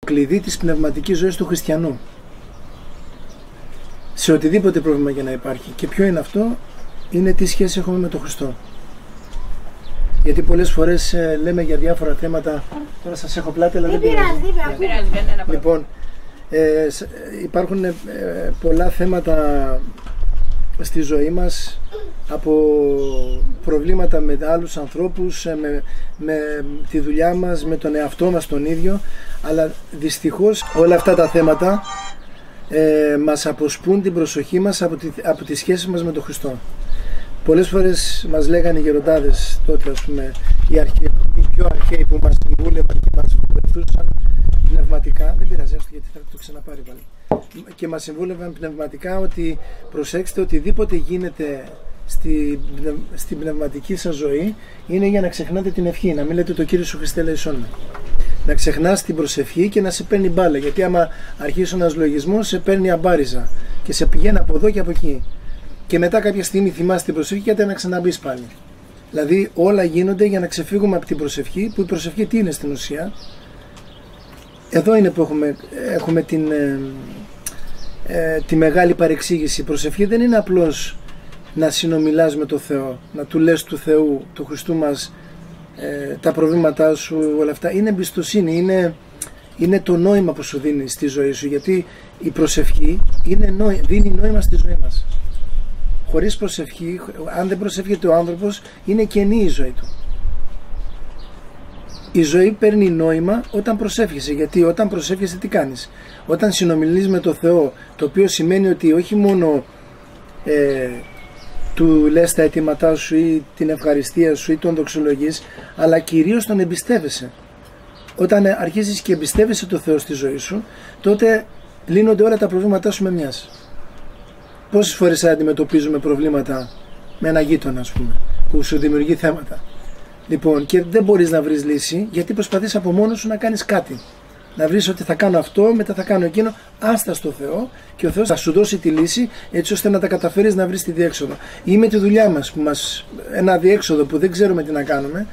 κλειδί της πνευματικής ζωής του χριστιανού. Σε οτιδήποτε πρόβλημα για να υπάρχει. Και ποιο είναι αυτό? Είναι τι σχέση έχουμε με τον Χριστό. Γιατί πολλές φορές λέμε για διάφορα θέματα. Τώρα σας έχω πλάτη, αλλά δεν πειράζει. Λοιπόν, υπάρχουν πολλά θέματα στη ζωή μας, από προβλήματα με άλλους ανθρώπους, με τη δουλειά μας, με τον εαυτό μας τον ίδιο, αλλά δυστυχώς όλα αυτά τα θέματα μας αποσπούν την προσοχή μας από τη σχέση μας με τον Χριστό. Πολλές φορές μας λέγανε οι γεροντάδες τότε, ας πούμε, οι πιο αρχαίοι που μας συμβούλευαν και μας βοηθούσαν πνευματικά, δεν πειράζει αυτό γιατί θα το ξαναπάρει πάλι, και μας συμβούλευαν πνευματικά ότι προσέξτε, οτιδήποτε γίνεται στην πνευματική σας ζωή είναι για να ξεχνάτε την ευχή, να μην λέτε το Κύριε σου Χριστέ ελέησόν με. Να ξεχνάς την προσευχή και να σε παίρνει μπάλα, γιατί άμα αρχίσει ένας λογισμός σε παίρνει αμπάριζα και σε πηγαίνει από εδώ και από εκεί. Και μετά κάποια στιγμή θυμάσαι την προσευχή και να ξαναμπείς πάλι. Δηλαδή όλα γίνονται για να ξεφύγουμε από την προσευχή, που η προσευχή τι είναι στην ουσία? Εδώ είναι που έχουμε τη μεγάλη παρεξήγηση. Η προσευχή δεν είναι απλώς να συνομιλάς με το Θεό, να του λες του Θεού, του Χριστού μας, τα προβλήματά σου, όλα αυτά. Είναι εμπιστοσύνη, είναι το νόημα που σου δίνει στη ζωή σου, γιατί η προσευχή δίνει νόημα στη ζωή μας. Χωρίς προσευχή, αν δεν προσεύχεται ο άνθρωπος, είναι κενή η ζωή του. Η ζωή παίρνει νόημα όταν προσεύχεσαι, γιατί όταν προσεύχεσαι τι κάνεις? Όταν συνομιλείς με το Θεό, το οποίο σημαίνει ότι όχι μόνο του λες τα αιτήματά σου ή την ευχαριστία σου ή τον δοξολογείς, αλλά κυρίως τον εμπιστεύεσαι. Όταν αρχίζεις και εμπιστεύεσαι το Θεό στη ζωή σου, τότε λύνονται όλα τα προβλήματά σου με μιας. Πόσες φορές αντιμετωπίζουμε προβλήματα με ένα γείτονα, ας πούμε, που σου δημιουργεί θέματα. Λοιπόν, και δεν μπορείς να βρεις λύση, γιατί προσπαθείς από μόνος σου να κάνεις κάτι. Να βρεις ότι θα κάνω αυτό, μετά θα κάνω εκείνο. Άστα στο Θεό και ο Θεός θα σου δώσει τη λύση, έτσι ώστε να τα καταφέρεις να βρεις τη διέξοδο. Ή με τη δουλειά μας, ένα διέξοδο που δεν ξέρουμε τι να κάνουμε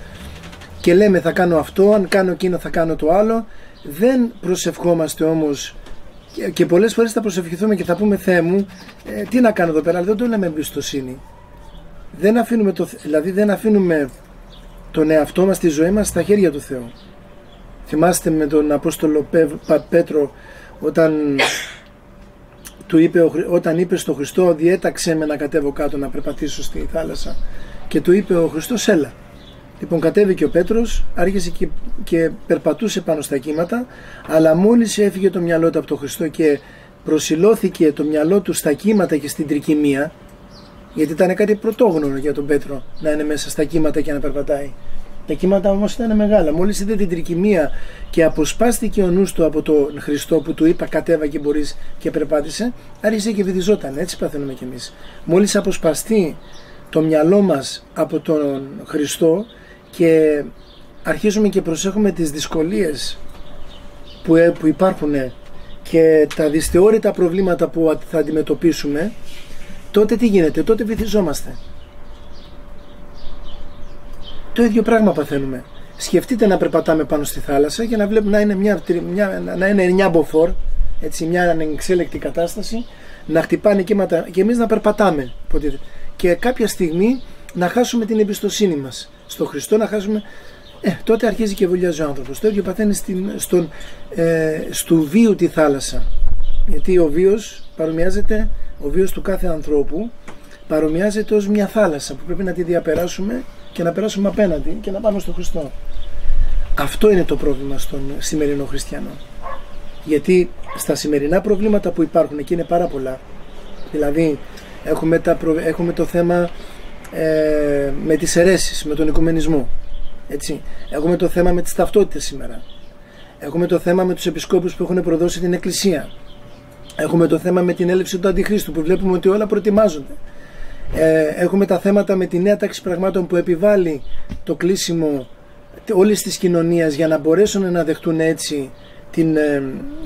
και λέμε θα κάνω αυτό, αν κάνω εκείνο θα κάνω το άλλο. Δεν προσευχόμαστε όμως. Και πολλές φορές θα προσευχηθούμε και θα πούμε Θεέ μου, τι να κάνω εδώ πέρα, αλλά δεν το λέμε εμπιστοσύνη. Δεν αφήνουμε τον εαυτό μας, τη ζωή μας στα χέρια του Θεού. Θυμάστε με τον Απόστολο Πέτρο όταν είπε στον Χριστό διέταξε με να κατέβω κάτω να περπατήσω στη θάλασσα, και του είπε ο Χριστός έλα. Λοιπόν, κατέβηκε ο Πέτρος, άρχισε και περπατούσε πάνω στα κύματα, αλλά μόλις έφυγε το μυαλό του από τον Χριστό και προσιλώθηκε το μυαλό του στα κύματα και στην τρικυμία, γιατί ήταν κάτι πρωτόγνωρο για τον Πέτρο να είναι μέσα στα κύματα και να περπατάει. Τα κύματα όμως ήταν μεγάλα. Μόλις είδε την τρικυμία και αποσπάστηκε ο νους του από τον Χριστό που του είπα κατέβα και μπορείς και περπάτησε, άρχισε και βυθιζόταν. Έτσι παθαίνουμε κι εμείς. Μόλις αποσπαστεί το μυαλό μας από τον Χριστό και αρχίζουμε και προσέχουμε τις δυσκολίες που υπάρχουν και τα δυσθεώρητα προβλήματα που θα αντιμετωπίσουμε, τότε τι γίνεται? Τότε βυθιζόμαστε. Το ίδιο πράγμα παθαίνουμε. Σκεφτείτε να περπατάμε πάνω στη θάλασσα και να βλέπουμε να είναι 9 μποφόρ, έτσι, μια ανεξέλεκτη κατάσταση, να χτυπάνε κύματα και εμείς να περπατάμε. Και κάποια στιγμή να χάσουμε την εμπιστοσύνη μας στον Χριστό, να χάσουμε. Τότε αρχίζει και βουλιάζει ο άνθρωπος. Το ίδιο παθαίνει στου βίου τη θάλασσα. Γιατί ο βίος του κάθε ανθρώπου παρομοιάζεται ως μια θάλασσα που πρέπει να τη διαπεράσουμε και να περάσουμε απέναντι και να πάμε στον Χριστό. Αυτό είναι το πρόβλημα στον σημερινό χριστιανό. Γιατί στα σημερινά προβλήματα που υπάρχουν, και είναι πάρα πολλά, δηλαδή έχουμε το θέμα με τις αιρέσεις, με τον οικουμενισμό, έτσι. Έχουμε το θέμα με τις ταυτότητες σήμερα. Έχουμε το θέμα με τους επισκόπους που έχουν προδώσει την Εκκλησία. Έχουμε το θέμα με την έλευση του Αντιχρίστου που βλέπουμε ότι όλα προετοιμάζονται. Έχουμε τα θέματα με τη νέα τάξη πραγμάτων που επιβάλλει το κλείσιμο όλης της κοινωνίας για να μπορέσουν να δεχτούν έτσι την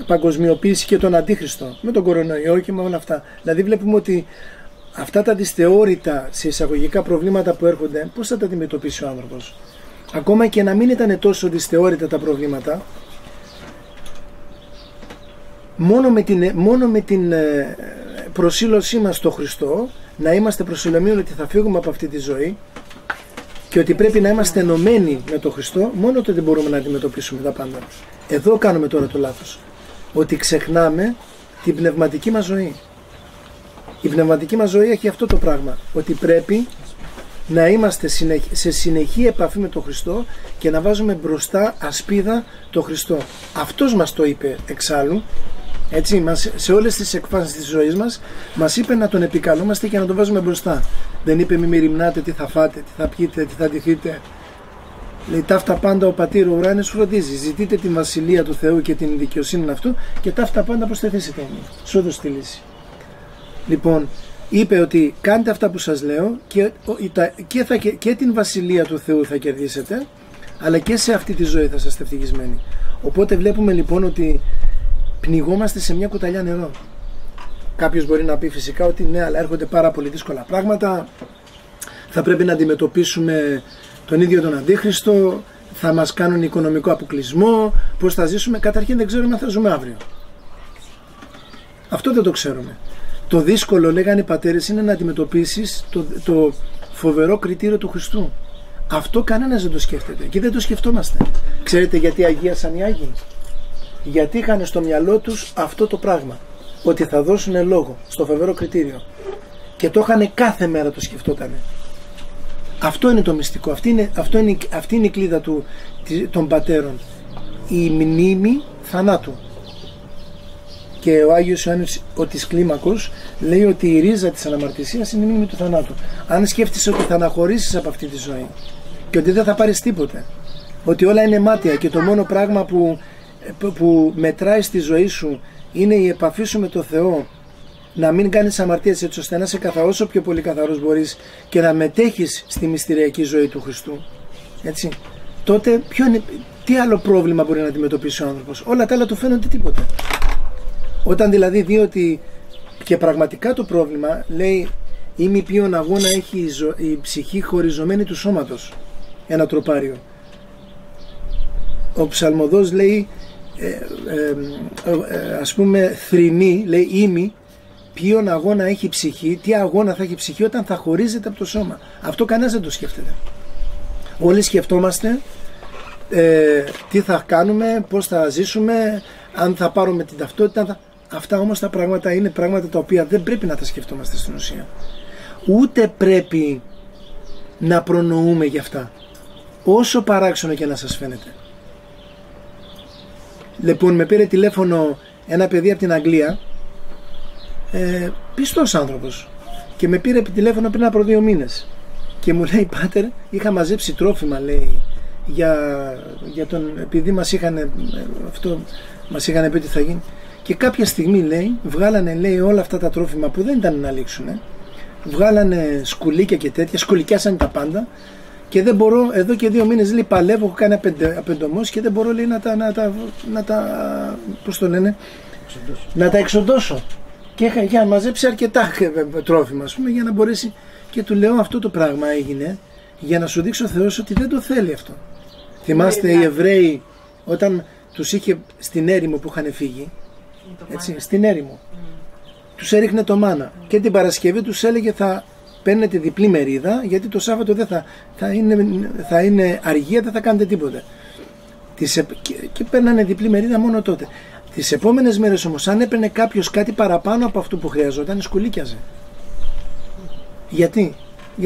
παγκοσμιοποίηση και τον Αντίχριστο με τον κορονοϊό και με όλα αυτά. Δηλαδή βλέπουμε ότι αυτά τα δυσθεώρητα σε εισαγωγικά προβλήματα που έρχονται, πώς θα τα αντιμετωπίσει ο άνθρωπος? Ακόμα και να μην ήταν τόσο δυσθεώρητα τα προβλήματα, μόνο με την προσήλωσή μας στο Χριστό, να είμαστε προσιλωμένοι ότι θα φύγουμε από αυτή τη ζωή και ότι πρέπει να είμαστε ενωμένοι με τον Χριστό, μόνο τότε μπορούμε να αντιμετωπίσουμε τα πάντα. Εδώ κάνουμε τώρα το λάθος, ότι ξεχνάμε την πνευματική μας ζωή. Η πνευματική μας ζωή έχει αυτό το πράγμα, ότι πρέπει να είμαστε σε συνεχή επαφή με τον Χριστό και να βάζουμε μπροστά ασπίδα τον Χριστό. Αυτός μας το είπε εξάλλου, έτσι, σε όλες τις εκφάνσεις της ζωής μας είπε να τον επικαλούμαστε και να τον βάζουμε μπροστά. Δεν είπε μη μεριμνάτε τι θα φάτε, τι θα πιείτε, τι θα ντυθείτε. Λέει ταύτα πάντα ο πατήρ ο ουράνιος φροντίζει. Ζητείτε την βασιλεία του Θεού και την δικαιοσύνη αυτού και ταύτα πάντα προσθεθήσετε εμείς. Σου έδωσε τη λύση. Λοιπόν, είπε ότι κάντε αυτά που σας λέω και την βασιλεία του Θεού θα κερδίσετε, αλλά και σε αυτή τη ζωή θα είστε ευτυχισμένοι. Οπότε βλέπουμε λοιπόν ότι πνιγόμαστε σε μια κουταλιά νερό. Κάποιος μπορεί να πει φυσικά ότι ναι, αλλά έρχονται πάρα πολύ δύσκολα πράγματα, θα πρέπει να αντιμετωπίσουμε τον ίδιο τον Αντίχριστο, θα μας κάνουν οικονομικό αποκλεισμό, πώς θα ζήσουμε. Καταρχήν δεν ξέρουμε αν θα ζούμε αύριο. Αυτό δεν το ξέρουμε. Το δύσκολο, λέγανε οι πατέρες, είναι να αντιμετωπίσεις το φοβερό κριτήριο του Χριστού. Αυτό κανένας δεν το σκέφτεται και δεν το σκεφτόμαστε. Ξέρετε γιατί αγίασαν οι Άγιοι? Γιατί είχαν στο μυαλό τους αυτό το πράγμα, ότι θα δώσουν λόγο στο φοβερό κριτήριο, και το είχαν κάθε μέρα, το σκεφτότανε. Αυτό είναι το μυστικό, αυτή είναι η κλίδα των πατέρων, η μνήμη θανάτου. Και ο Άγιος Ιωάννης ο της Κλίμακος λέει ότι η ρίζα της αναμαρτησίας είναι η μνήμη του θανάτου. Αν σκέφτεσαι ότι θα αναχωρήσεις από αυτή τη ζωή και ότι δεν θα πάρεις τίποτε, ότι όλα είναι μάτια και το μόνο πράγμα που μετράει στη ζωή σου είναι η επαφή σου με το Θεό, να μην κάνεις αμαρτίες έτσι ώστε να είσαι όσο πιο πολύ καθαρός μπορείς και να μετέχεις στη μυστηριακή ζωή του Χριστού, έτσι, τότε τι άλλο πρόβλημα μπορεί να αντιμετωπίσει ο άνθρωπος? Όλα τα άλλα του φαίνονται τίποτα. Όταν δηλαδή δει ότι και πραγματικά το πρόβλημα, λέει, ή μη ποιον αγώνα έχει η ψυχή χωριζωμένη του σώματος, ένα τροπάριο. Ο ψαλμοδός λέει, ας πούμε, θρηνή, λέει, ήμι ποιον αγώνα έχει η ψυχή, τι αγώνα θα έχει η ψυχή όταν θα χωρίζεται από το σώμα. Αυτό κανένας δεν το σκέφτεται. Όλοι σκεφτόμαστε τι θα κάνουμε, πώς θα ζήσουμε, αν θα πάρουμε την ταυτότητα. Αυτά όμως τα πράγματα είναι πράγματα τα οποία δεν πρέπει να τα σκεφτόμαστε στην ουσία. Ούτε πρέπει να προνοούμε γι' αυτά, όσο παράξενο και να σας φαίνεται. Λοιπόν, με πήρε τηλέφωνο ένα παιδί από την Αγγλία, πιστός άνθρωπος, και με πήρε τηλέφωνο πριν από 2 μήνες και μου λέει, πάτερ, είχα μαζέψει τρόφιμα, λέει, επειδή μας είχαν πει τι θα γίνει, και κάποια στιγμή, λέει, βγάλανε, λέει, όλα αυτά τα τρόφιμα που δεν ήταν να λήξουνε, βγάλανε σκουλίκια και τέτοια, σκουλικιάσανε τα πάντα, και δεν μπορώ, εδώ και 2 μήνες, λέει, παλεύω, έχω κάνει απεντομός και δεν μπορώ, λέει, να τα εξοντώσω. Και είχα μαζέψει αρκετά τρόφιμα, ας πούμε, για να μπορέσει. Και του λέω, αυτό το πράγμα έγινε για να σου δείξω ο Θεός ότι δεν το θέλει αυτό. Θυμάστε οι Εβραίοι όταν τους είχε στην έρημο που είχαν φύγει, έτσι, στην έρημο, τους έριχνε το μάνα και την Παρασκευή τους έλεγε θα παίρνετε διπλή μερίδα, γιατί το Σάββατο δεν θα είναι αργία, δεν θα κάνετε τίποτε. Και παίρνανε διπλή μερίδα μόνο τότε. Τις επόμενες μέρες όμως, αν έπαιρνε κάποιος κάτι παραπάνω από αυτό που χρειαζόταν, σκουλίκιαζε. Γιατί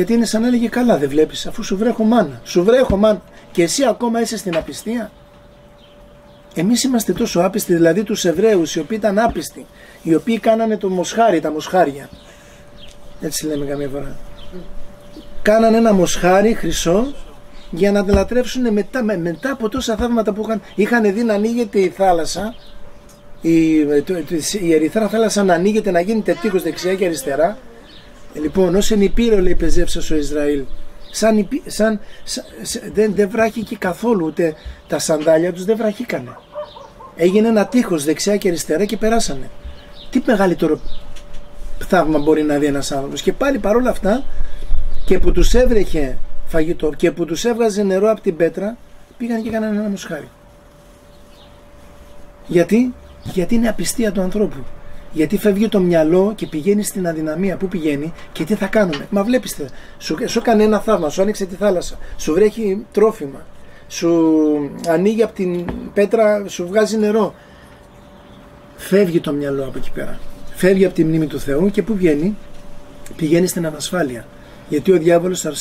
είναι σαν να έλεγε, καλά δεν βλέπεις, αφού σου βρέχω μάνα, και εσύ ακόμα είσαι στην απιστία. Εμείς είμαστε τόσο άπιστοι, δηλαδή τους Εβραίους οι οποίοι ήταν άπιστοι, οι οποίοι κάνανε το μοσχάρι, τα μοσχάρια, έτσι λέμε καμία φορά, κάνανε ένα μοσχάρι χρυσό για να λατρεύσουν μετά από τόσα θαύματα που είχαν δει να ανοίγεται η θάλασσα, η ερυθρά θάλασσα να ανοίγεται, να γίνεται τείχος δεξιά και αριστερά. Λοιπόν, ως ενυπήρο, λέει, πεζεύσας ο Ισραήλ, δεν βράχηκε καθόλου, ούτε τα σανδάλια τους δεν βραχήκανε. Έγινε ένα τείχος δεξιά και αριστερά και περάσανε. Τι μεγαλύτερο θαύμα μπορεί να δει ένας άνθρωπος? Και πάλι παρόλα αυτά, και που τους έβρεχε φαγητό και που τους έβγαζε νερό από την πέτρα, πήγαν και έκαναν ένα μοσχάρι. Γιατί είναι απιστία του ανθρώπου. Γιατί φεύγει το μυαλό και πηγαίνει στην αδυναμία. Πού πηγαίνει και τι θα κάνουμε. Μα βλέπετε, σου έκανε ένα θαύμα, σου άνοιξε τη θάλασσα, σου βρέχει τρόφιμα, σου ανοίγει από την πέτρα, σου βγάζει νερό. Φεύγει το μυαλό από εκεί πέρα. Φεύγει από τη μνήμη του Θεού και πού βγαίνει. Πηγαίνει στην ανασφάλεια. Γιατί ο διάβολος θα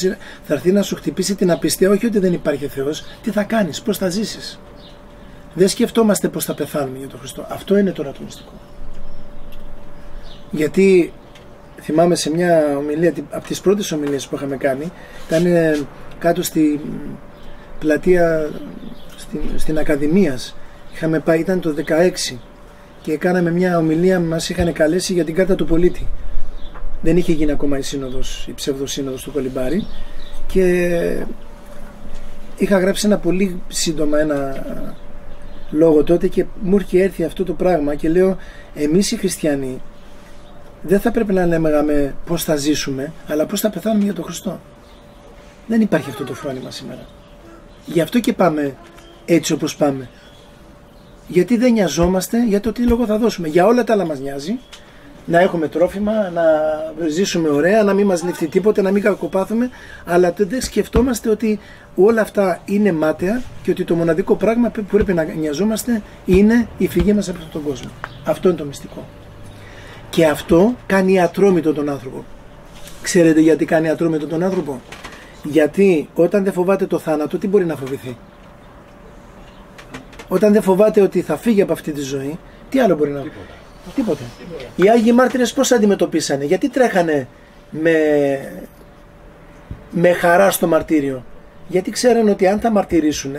έρθει να σου χτυπήσει την απιστία, όχι ότι δεν υπάρχει Θεός, τι θα κάνεις, πώς θα ζήσεις. Δεν σκεφτόμαστε πώς θα πεθάνουμε για τον Χριστό. Αυτό είναι τώρα το μυστικό. Γιατί θυμάμαι σε μια ομιλία, από τις πρώτες ομιλίες που είχαμε κάνει, ήταν κάτω στη πλατεία στην Ακαδημίας. Είχαμε πάει, ήταν το 16 και κάναμε μια ομιλία, μας είχαν καλέσει για την κάρτα του πολίτη. Δεν είχε γίνει ακόμα η ψευδοσύνοδος του Κολυμπάρη και είχα γράψει ένα πολύ σύντομα ένα λόγο τότε και μου είχε έρθει αυτό το πράγμα και λέω, εμείς οι χριστιανοί δεν θα πρέπει να λέμε πώς θα ζήσουμε, αλλά πώς θα πεθάνουμε για τον Χριστό. Δεν υπάρχει αυτό το φρόνημα σήμερα. Γι' αυτό και πάμε έτσι όπως πάμε. Γιατί δεν νοιαζόμαστε για το τι λόγο θα δώσουμε. Για όλα τα άλλα μας νοιάζει. Να έχουμε τρόφιμα, να ζήσουμε ωραία, να μην μας ληφθεί τίποτε, να μην κακοπάθουμε, αλλά δεν σκεφτόμαστε ότι όλα αυτά είναι μάταια και ότι το μοναδικό πράγμα που πρέπει να νοιαζόμαστε είναι η φυγή μας από αυτόν τον κόσμο. Αυτό είναι το μυστικό. Και αυτό κάνει ατρόμητο τον άνθρωπο. Ξέρετε γιατί κάνει ατρόμητο τον άνθρωπο? Γιατί όταν δεν φοβάται το θάνατο, τι μπορεί να φοβηθεί? Όταν δεν φοβάται ότι θα φύγει από αυτή τη ζωή, τι άλλο μπορεί να... Τίποτε. Οι Άγιοι Μάρτυρες πώς αντιμετωπίσανε? Γιατί τρέχανε με χαρά στο μαρτύριο? Γιατί ξέρανε ότι αν τα μαρτυρήσουν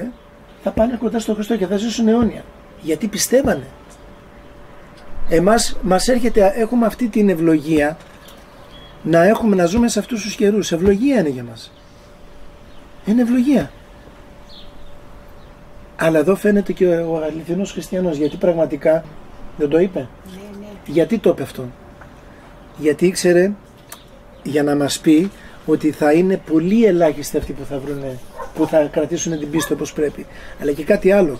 θα πάνε κοντά στον Χριστό και θα ζήσουν αιώνια. Γιατί πιστεύανε. Εμάς μας έρχεται, έχουμε αυτή την ευλογία να ζούμε σε αυτούς τους καιρούς. Ευλογία είναι για μας. Είναι ευλογία. Αλλά εδώ φαίνεται και ο αληθινός χριστιανός, γιατί πραγματικά δεν το είπε. Ναι. Γιατί το είπε αυτό? Γιατί ήξερε για να μας πει ότι θα είναι πολύ ελάχιστοι αυτοί που θα κρατήσουν την πίστη όπως πρέπει. Αλλά και κάτι άλλο.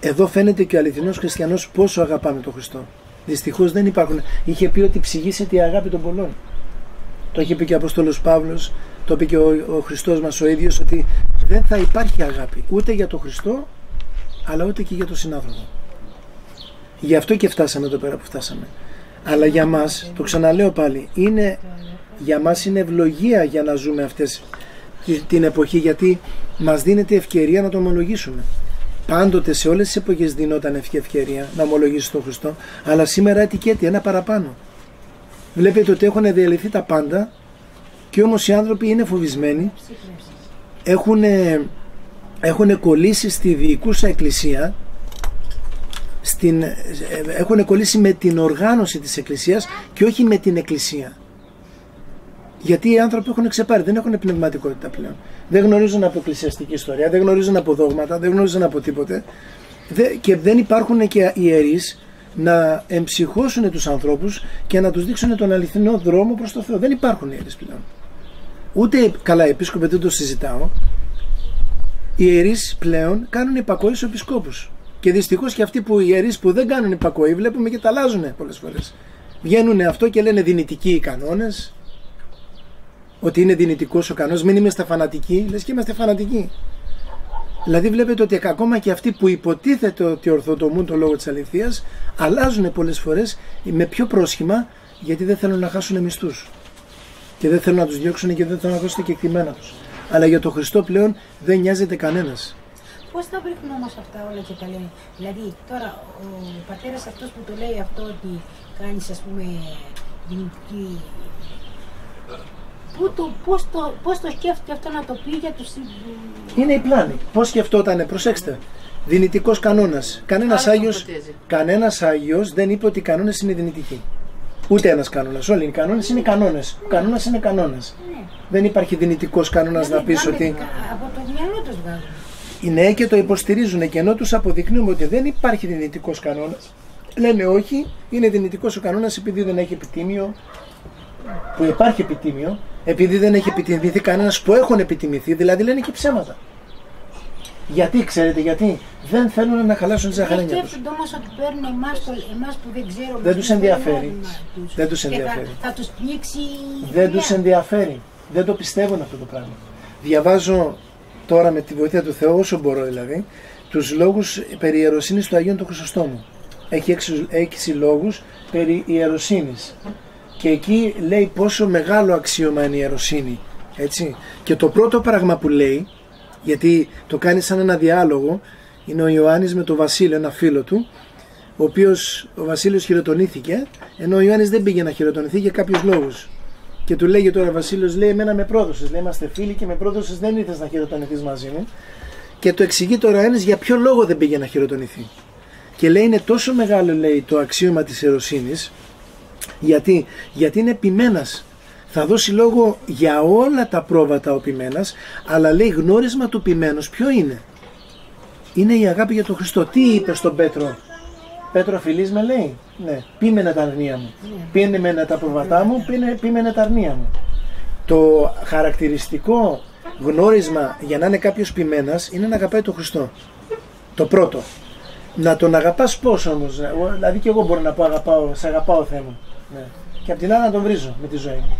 Εδώ φαίνεται και ο αληθινός χριστιανός πόσο αγαπάμε τον Χριστό. Δυστυχώς δεν υπάρχουν. Είχε πει ότι ψυγίσεται η αγάπη των πολλών. Το είχε πει και ο Απόστολος Παύλος, το είπε και ο Χριστός μας ο ίδιος, ότι δεν θα υπάρχει αγάπη ούτε για τον Χριστό, αλλά ούτε και για τον συνάνθρωπο. Γι' αυτό και φτάσαμε εδώ πέρα που φτάσαμε. Αλλά για μας, το ξαναλέω πάλι, για μας είναι ευλογία για να ζούμε αυτές την εποχή, γιατί μας δίνεται ευκαιρία να το ομολογήσουμε. Πάντοτε σε όλες τις εποχές δινόταν ευκαιρία να ομολογήσεις τον Χριστό, αλλά σήμερα ετικέτη, ένα παραπάνω. Βλέπετε ότι έχουν διαλυθεί τα πάντα και όμως οι άνθρωποι είναι φοβισμένοι, έχουν κολλήσει στη διοικούσα εκκλησία, έχουν κολλήσει με την οργάνωση της εκκλησίας και όχι με την εκκλησία. Γιατί οι άνθρωποι έχουν ξεπάρει, δεν έχουν πνευματικότητα πλέον. Δεν γνωρίζουν από εκκλησιαστική ιστορία, δεν γνωρίζουν από δόγματα, δεν γνωρίζουν από τίποτε. Και δεν υπάρχουν και ιερείς να εμψυχώσουν τους ανθρώπους και να τους δείξουν τον αληθινό δρόμο προς το Θεό. Δεν υπάρχουν ιερείς πλέον. Ούτε καλά, επίσκοπε, δεν το συζητάω. Οι ιερείς πλέον κάνουν υπακοή στους επισκόπους. Και δυστυχώς και αυτοί οι ιερείς που δεν κάνουν υπακοή, βλέπουμε και τα αλλάζουν πολλές φορές. Βγαίνουν αυτό και λένε δυνητικοί οι κανόνες. Ότι είναι δυνητικός ο κανόνας, μην είμαστε φανατικοί, λες και είμαστε φανατικοί. Δηλαδή βλέπετε ότι ακόμα και αυτοί που υποτίθεται ότι ορθοτομούν το λόγο της αληθείας, αλλάζουν πολλές φορές με πιο πρόσχημα, γιατί δεν θέλουν να χάσουν μισθούς. Και δεν θέλουν να τους διώξουν και δεν θέλουν να δώσουν κεκτημένα τους. Αλλά για τον Χριστό πλέον δεν νοιάζεται κανένας. Πώς τα βρίσκουν όμως αυτά όλα και τα λένε? Δηλαδή τώρα ο πατέρας αυτός που το λέει αυτό, ότι κάνεις ας πούμε δυνητική... Πώς το σκέφτεται αυτό να το πει για τους... Είναι η πλάνη. Πώς σκεφτότανε, προσέξτε. Δυνητικός κανόνας. Κανένας Άγιος δεν είπε ότι οι κανόνες είναι δυνητικοί. Ούτε ένας κανόνας. Όλοι οι κανόνες είναι κανόνες. Ο κανόνας είναι κανόνας. Ναι. Δεν υπάρχει δυνητικός κανόνας να πεις ότι... Από το μυαλό τους βγάζουν. Ναι, και το υποστηρίζουν, και ενώ τους αποδεικνύουμε ότι δεν υπάρχει δυνητικός κανόνας, λένε όχι, είναι δυνητικός ο κανόνας επειδή δεν έχει επιτίμιο, που υπάρχει επιτίμιο, επειδή δεν έχει επιτιμηθεί κανένας που έχουν επιτιμηθεί, δηλαδή λένε και ψέματα. Γιατί, ξέρετε γιατί? Δεν θέλουν να χαλάσουν τη ζαχαρένια τους. Σκέφτονται όμως ότι παίρνουν εμάς που δεν ξέρουμε. Δεν τους ενδιαφέρει. Δεν τους ενδιαφέρει. Θα τους πνίξει. Δεν τους ενδιαφέρει. Δεν το πιστεύουν αυτό το πράγμα. Διαβάζω τώρα με τη βοήθεια του Θεού, όσο μπορώ δηλαδή, τους λόγους περί ιεροσύνης του Αγίου του Χρυσοστόμου. Έχει 6 λόγους περί ιεροσύνης. Και εκεί λέει πόσο μεγάλο αξίωμα είναι η ιεροσύνη. Έτσι. Και το πρώτο πράγμα που λέει, γιατί το κάνει σαν ένα διάλογο, είναι ο Ιωάννης με τον Βασίλειο, ένα φίλο του, ο Βασίλειος χειροτονήθηκε, ενώ ο Ιωάννης δεν πήγε να χειροτονηθεί για κάποιους λόγους. Και του λέγει τώρα ο Βασίλειος, λέει, εμένα με πρόδωσες, λέει, είμαστε φίλοι και με πρόδωσες, δεν ήρθες να χειροτονηθείς μαζί μου. Και το εξηγεί τώρα ο Ιωάννης για ποιο λόγο δεν πήγε να χειροτονηθεί. Και λέει, είναι τόσο μεγάλο, λέει, το αξίωμα της ιεροσύνης, γιατί είναι ποιμένας. Θα δώσει λόγο για όλα τα πρόβατα ο ποιμένας, αλλά λέει γνώρισμα του ποιμένος ποιο είναι? Είναι η αγάπη για τον Χριστό. Τι είπε στον Πέτρο? Πέτρο, φιλείς με, λέει? Ναι. Πείμενε τα αρνία μου. Πείμενε τα πρόβατά μου, πείμενε τα αρνία μου. Το χαρακτηριστικό γνώρισμα για να είναι κάποιος ποιμένας είναι να αγαπάει τον Χριστό. Το πρώτο. Να τον αγαπάς πώς όμως? Δηλαδή και εγώ μπορώ να πω σε αγαπάω Θεέ μου. Ναι. Και απ' την άλλη να τον βρίζω με τη ζωή μου.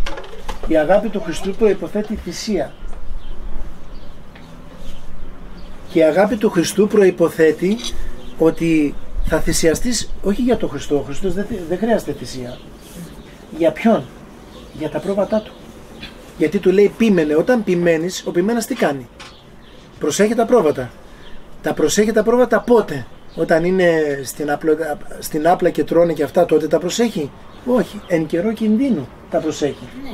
Η αγάπη του Χριστού προϋποθέτει θυσία. Και η αγάπη του Χριστού προϋποθέτει ότι θα θυσιαστείς όχι για τον Χριστό. Ο Χριστός δεν χρειάζεται θυσία. Για ποιον? Για τα πρόβατά του. Γιατί του λέει πείμενε. Όταν ποιμένεις, ο ποιμένας τι κάνει? Προσέχει τα πρόβατα. Τα προσέχει τα πρόβατα πότε? Όταν είναι στην άπλα και τρώνε και αυτά, τότε τα προσέχει? Όχι. Εν καιρό κινδύνου τα προσέχει. Ναι.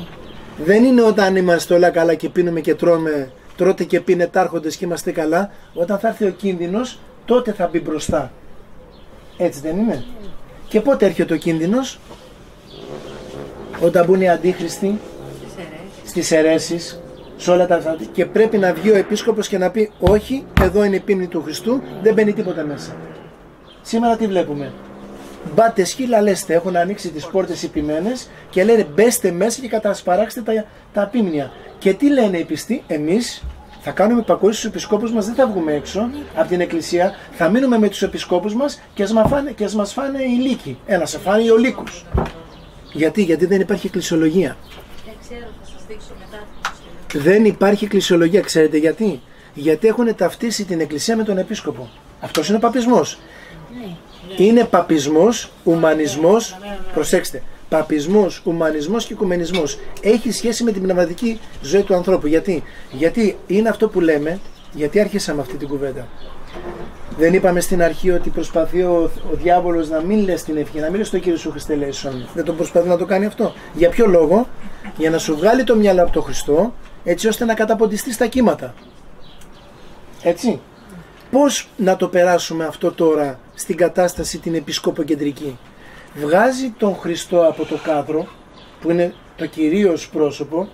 Δεν είναι όταν είμαστε όλα καλά και πίνουμε και τρώμε, τρώτε και πίνετε άρχοντες και είμαστε καλά. Όταν θα έρθει ο κίνδυνος, τότε θα μπει μπροστά. Έτσι δεν είναι? Και πότε έρχεται ο κίνδυνος? Όταν μπουν οι αντίχριστοι στις αιρέσεις, σε όλα τα... και πρέπει να βγει ο επίσκοπος και να πει όχι, εδώ είναι η πίμνη του Χριστού, δεν μπαίνει τίποτα μέσα. Σήμερα τι βλέπουμε? Μπάτε σκύλα, λέστε, έχουν ανοίξει τις πόρτες οι ποιμένες και λένε μπέστε μέσα και κατασπαράξτε τα πίμνια. Και τι λένε οι πιστοί? Εμείς θα κάνουμε υπακοή στους επισκόπους μας, δεν θα βγούμε έξω από την εκκλησία, θα μείνουμε με τους επισκόπους μας και ας μας φάνε οι λύκοι. Να σε φάνε οι ολύκους. Γιατί δεν υπάρχει εκκλησιολογία. Δεν ξέρω, θα σας δείξω μετά. Δεν υπάρχει εκκλησιολογία, ξέρετε γιατί? Γιατί έχουν ταυτίσει την εκκλησία με τον επίσκοπο. Αυτός είναι ο παπισμός. Είναι παπισμός, ουμανισμός, προσέξτε, παπισμός, ουμανισμός και οικουμενισμός. Έχει σχέση με την πνευματική ζωή του ανθρώπου. Γιατί είναι αυτό που λέμε, γιατί άρχισαμε αυτή την κουβέντα. Δεν είπαμε στην αρχή ότι προσπαθεί ο διάβολος να μην λες την ευχή, να μην λες το Κύριε Σου Χριστέ λέησον. Δεν τον προσπαθεί να το κάνει αυτό. Για ποιο λόγο? Για να σου βγάλει το μυαλό από τον Χριστό, έτσι ώστε να καταποντιστεί στα κύματα. Έτσι. Πώς να το περάσουμε αυτό τώρα στην κατάσταση την επισκοποκεντρική? Βγάζει τον Χριστό από το κάδρο, που είναι το κυρίως πρόσωπο.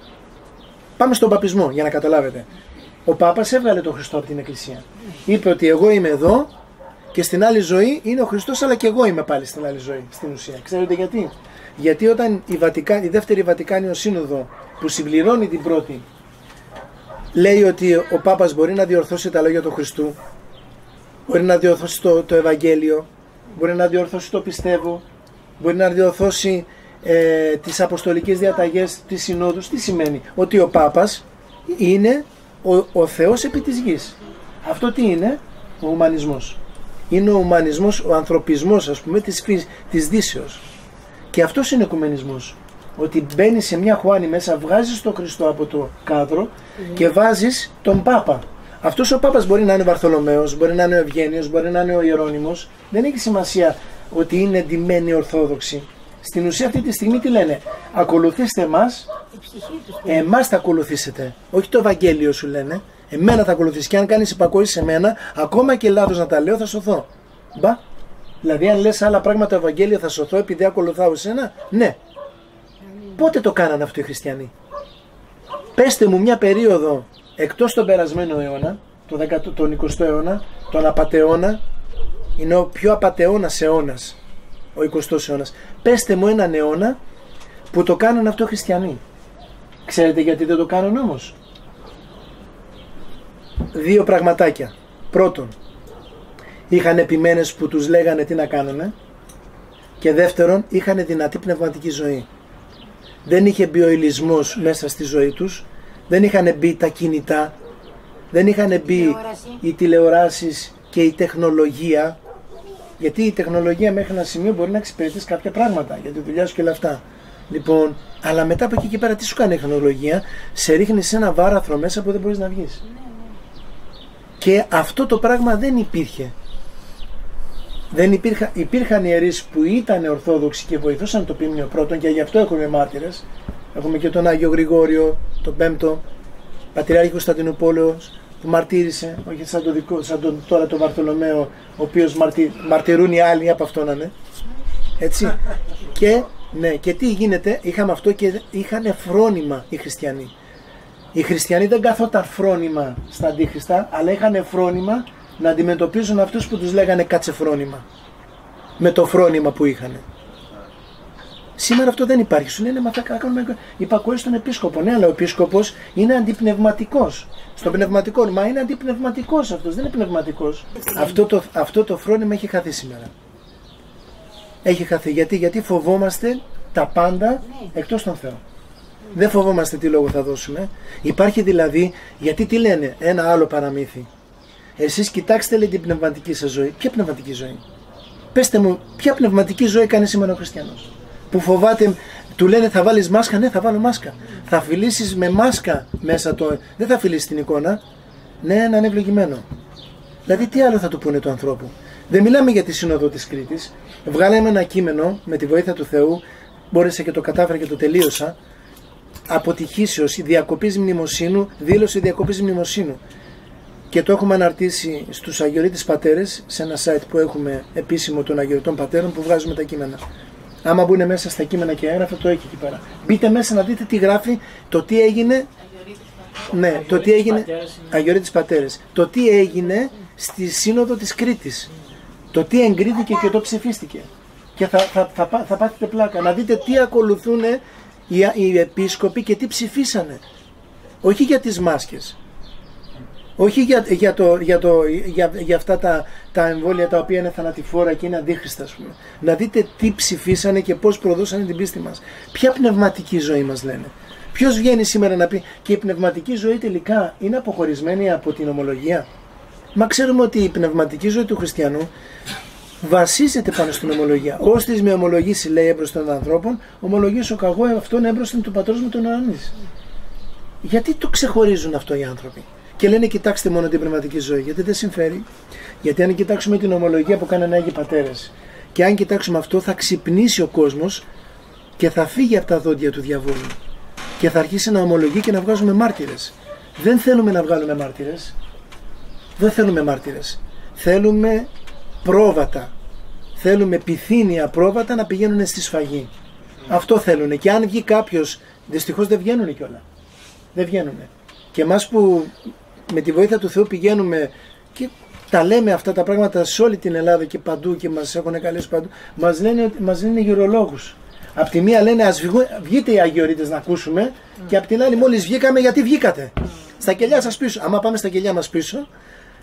Πάμε στον παπισμό για να καταλάβετε. Ο Πάπας έβγαλε τον Χριστό από την Εκκλησία. Είπε ότι εγώ είμαι εδώ και στην άλλη ζωή είναι ο Χριστός, αλλά και εγώ είμαι πάλι στην άλλη ζωή, στην ουσία. Ξέρετε γιατί? Γιατί όταν η δεύτερη Βατικάνιο Σύνοδο, που συμπληρώνει την πρώτη, λέει ότι ο Πάπας μπορεί να διορθώσει τα λόγια του Χριστού, μπορεί να διορθώσει το Ευαγγέλιο, μπορεί να διορθώσει το πιστεύω, μπορεί να διορθώσει τις αποστολικές διαταγές της Συνόδους. Τι σημαίνει? Ότι ο Πάπας είναι ο Θεός επί της γης. Αυτό τι είναι? Ο ουμανισμός. Είναι ο ουμανισμός, ο ανθρωπισμός, ας πούμε, της Δύσεως. Και αυτός είναι ο οικουμενισμός. Ότι μπαίνεις σε μια χουάνη μέσα, βγάζεις τον Χριστό από το κάδρο και βάζεις τον Πάπα. Αυτός ο Πάπας μπορεί να είναι ο Βαρθολομαίος, μπορεί να είναι ο Ευγένιος, μπορεί να είναι ο Ιερώνυμος. Δεν έχει σημασία ότι είναι εντυμένοι Ορθόδοξοι. Στην ουσία αυτή τη στιγμή τι λένε? Ακολουθήστε εμάς, εμάς θα ακολουθήσετε. Όχι το Ευαγγέλιο σου λένε. Εμένα θα ακολουθήσεις. Και αν κάνεις υπακοή σε μένα, ακόμα και λάθος να τα λέω, θα σωθώ. Μπα. Δηλαδή, αν λες άλλα πράγματα το Ευαγγέλιο, θα σωθώ επειδή ακολουθάω εσένα. Ναι. Πότε το κάνανε αυτό οι χριστιανοί? Πέστε μου μια περίοδο εκτός τον περασμένο αιώνα, τον 20ο αιώνα, τον απατεώνα. Είναι ο πιο απατεώνας αιώνας, ο 20ος αιώνας. Πέστε μου έναν αιώνα που το κάνουν αυτό οι χριστιανοί. Ξέρετε γιατί δεν το κάνουν όμως? Δύο πραγματάκια. Πρώτον, είχαν επιμένες που τους λέγανε τι να κάνουνε, και δεύτερον, είχαν δυνατή πνευματική ζωή. Δεν είχε μπει ο ηλισμός μέσα στη ζωή τους, δεν είχαν μπει τα κινητά, δεν είχαν μπει οι τηλεοράσεις και η τεχνολογία, γιατί η τεχνολογία μέχρι ένα σημείο μπορεί να εξυπηρετήσει κάποια πράγματα για τη δουλειά σου και όλα αυτά. Λοιπόν, αλλά μετά από εκεί και πέρα τι σου κάνει η τεχνολογία? Σε ρίχνει σε ένα βάραθρο μέσα που δεν μπορείς να βγεις. Και αυτό το πράγμα δεν υπήρχε. Υπήρχαν ιερείς που ήταν Ορθόδοξοι και βοηθούσαν το Ποίμνιο πρώτον, και γι' αυτό έχουμε μάρτυρες. Έχουμε και τον Άγιο Γρηγόριο, τον 5ο, Πατριάρχη Κωνσταντινούπολεως, που μαρτύρησε, όχι σαν τώρα τον Βαρθολομαίο, ο οποίος μαρτυρούν οι άλλοι από αυτό να είναι. Έτσι. Και τι γίνεται? Είχαμε αυτό και είχαν φρόνημα οι χριστιανοί. Οι χριστιανοί δεν καθόταν φρόνημα στα αντίχριστα, αλλά είχαν φρόνημα να αντιμετωπίζουν αυτούς που τους λέγανε κάτσε φρόνημα, με το φρόνημα που είχαν. Σήμερα αυτό δεν υπάρχει. Σου λένε μα θα κάνουμε υπακοή στον επίσκοπο. Ναι, αλλά ο επίσκοπος είναι αντιπνευματικός. Στο πνευματικό, μα είναι αντιπνευματικός αυτός, δεν είναι πνευματικός. Αυτό το φρόνημα έχει χαθεί σήμερα. Έχει χαθεί. Γιατί φοβόμαστε τα πάντα εκτός των Θεών. Δεν φοβόμαστε τι λόγο θα δώσουμε. Υπάρχει δηλαδή, γιατί τι λένε, ένα άλλο παραμύθι. Εσείς κοιτάξτε, λέει, την πνευματική σας ζωή. Ποια πνευματική ζωή? Πέστε μου, ποια πνευματική ζωή κάνει σήμερα ο χριστιανός? Που φοβάται, του λένε θα βάλεις μάσκα, ναι θα βάλω μάσκα. Θα φιλήσεις με μάσκα μέσα δεν θα φιλήσεις την εικόνα. Ναι, να είναι ευλογημένο. Δηλαδή τι άλλο θα του πούνε του ανθρώπου? Δεν μιλάμε για τη Σύνοδο της Κρήτης. Βγάλαμε ένα κείμενο με τη βοήθεια του Θεού, μπόρεσα και το κατάφερα και το τελείωσα. Αποτυχήσεως, η διακοπής μνημοσύνου, δήλωση διακοπής μνημοσύνου. Και το έχουμε αναρτήσει στους Αγιορείτες Πατέρες, σε ένα site που έχουμε επίσημο των Αγιορειτών Πατέρων, που βγάζουμε τα κείμενα. Άμα μπουν μέσα στα κείμενα και έγραφα, το έχει εκεί πέρα. Μπείτε μέσα να δείτε τι γράφει, το τι έγινε. Ναι, το τι έγινε. Αγιορείτες Πατέρες. Το τι έγινε στη Σύνοδο της Κρήτης. Το τι εγκρίθηκε και το ψηφίστηκε. Και θα πάθετε πλάκα. Να δείτε τι ακολουθούν οι επίσκοποι και τι ψηφίσανε. Όχι για τις μάσκες. Όχι για αυτά τα εμβόλια τα οποία είναι θανατηφόρα και είναι αντίχριστα, ας πούμε. Να δείτε τι ψηφίσανε και πώς προδώσανε την πίστη μας. Ποια πνευματική ζωή μας λένε? Ποιος βγαίνει σήμερα να πει? Και η πνευματική ζωή τελικά είναι αποχωρισμένη από την ομολογία. Μα ξέρουμε ότι η πνευματική ζωή του χριστιανού βασίζεται πάνω στην ομολογία. Ώστις με ομολογήσει, λέει, έμπροσθεν των ανθρώπων, ομολογήσω καγώ αυτόν έμπροσθεν του πατρός μου τον ουρανής. Γιατί το ξεχωρίζουν αυτό οι άνθρωποι? Και λένε κοιτάξτε μόνο την πνευματική ζωή. Γιατί δεν συμφέρει. Γιατί αν κοιτάξουμε την ομολογία που κάνανε Άγιοι Πατέρες, και αν κοιτάξουμε αυτό, θα ξυπνήσει ο κόσμος και θα φύγει από τα δόντια του διαβόλου. Και θα αρχίσει να ομολογεί και να βγάζουμε μάρτυρες. Δεν θέλουμε να βγάλουμε μάρτυρες. Δεν θέλουμε μάρτυρες. Θέλουμε πρόβατα. Θέλουμε πυθύνια πρόβατα να πηγαίνουν στη σφαγή. Αυτό θέλουν. Και αν βγει κάποιος, δυστυχώς δεν βγαίνουν κιόλα. Δεν βγαίνουν. Και εμάς που με τη βοήθεια του Θεού πηγαίνουμε και τα λέμε αυτά τα πράγματα σε όλη την Ελλάδα και παντού και μας έχουν καλέσει παντού, μας λένε γυρολόγους. Απ' τη μία λένε ας βγείτε οι Αγιορείτες να ακούσουμε, και απ' την άλλη μόλις βγήκαμε, γιατί βγήκατε? Στα κελιά σας πίσω. Άμα πάμε στα κελιά μας πίσω,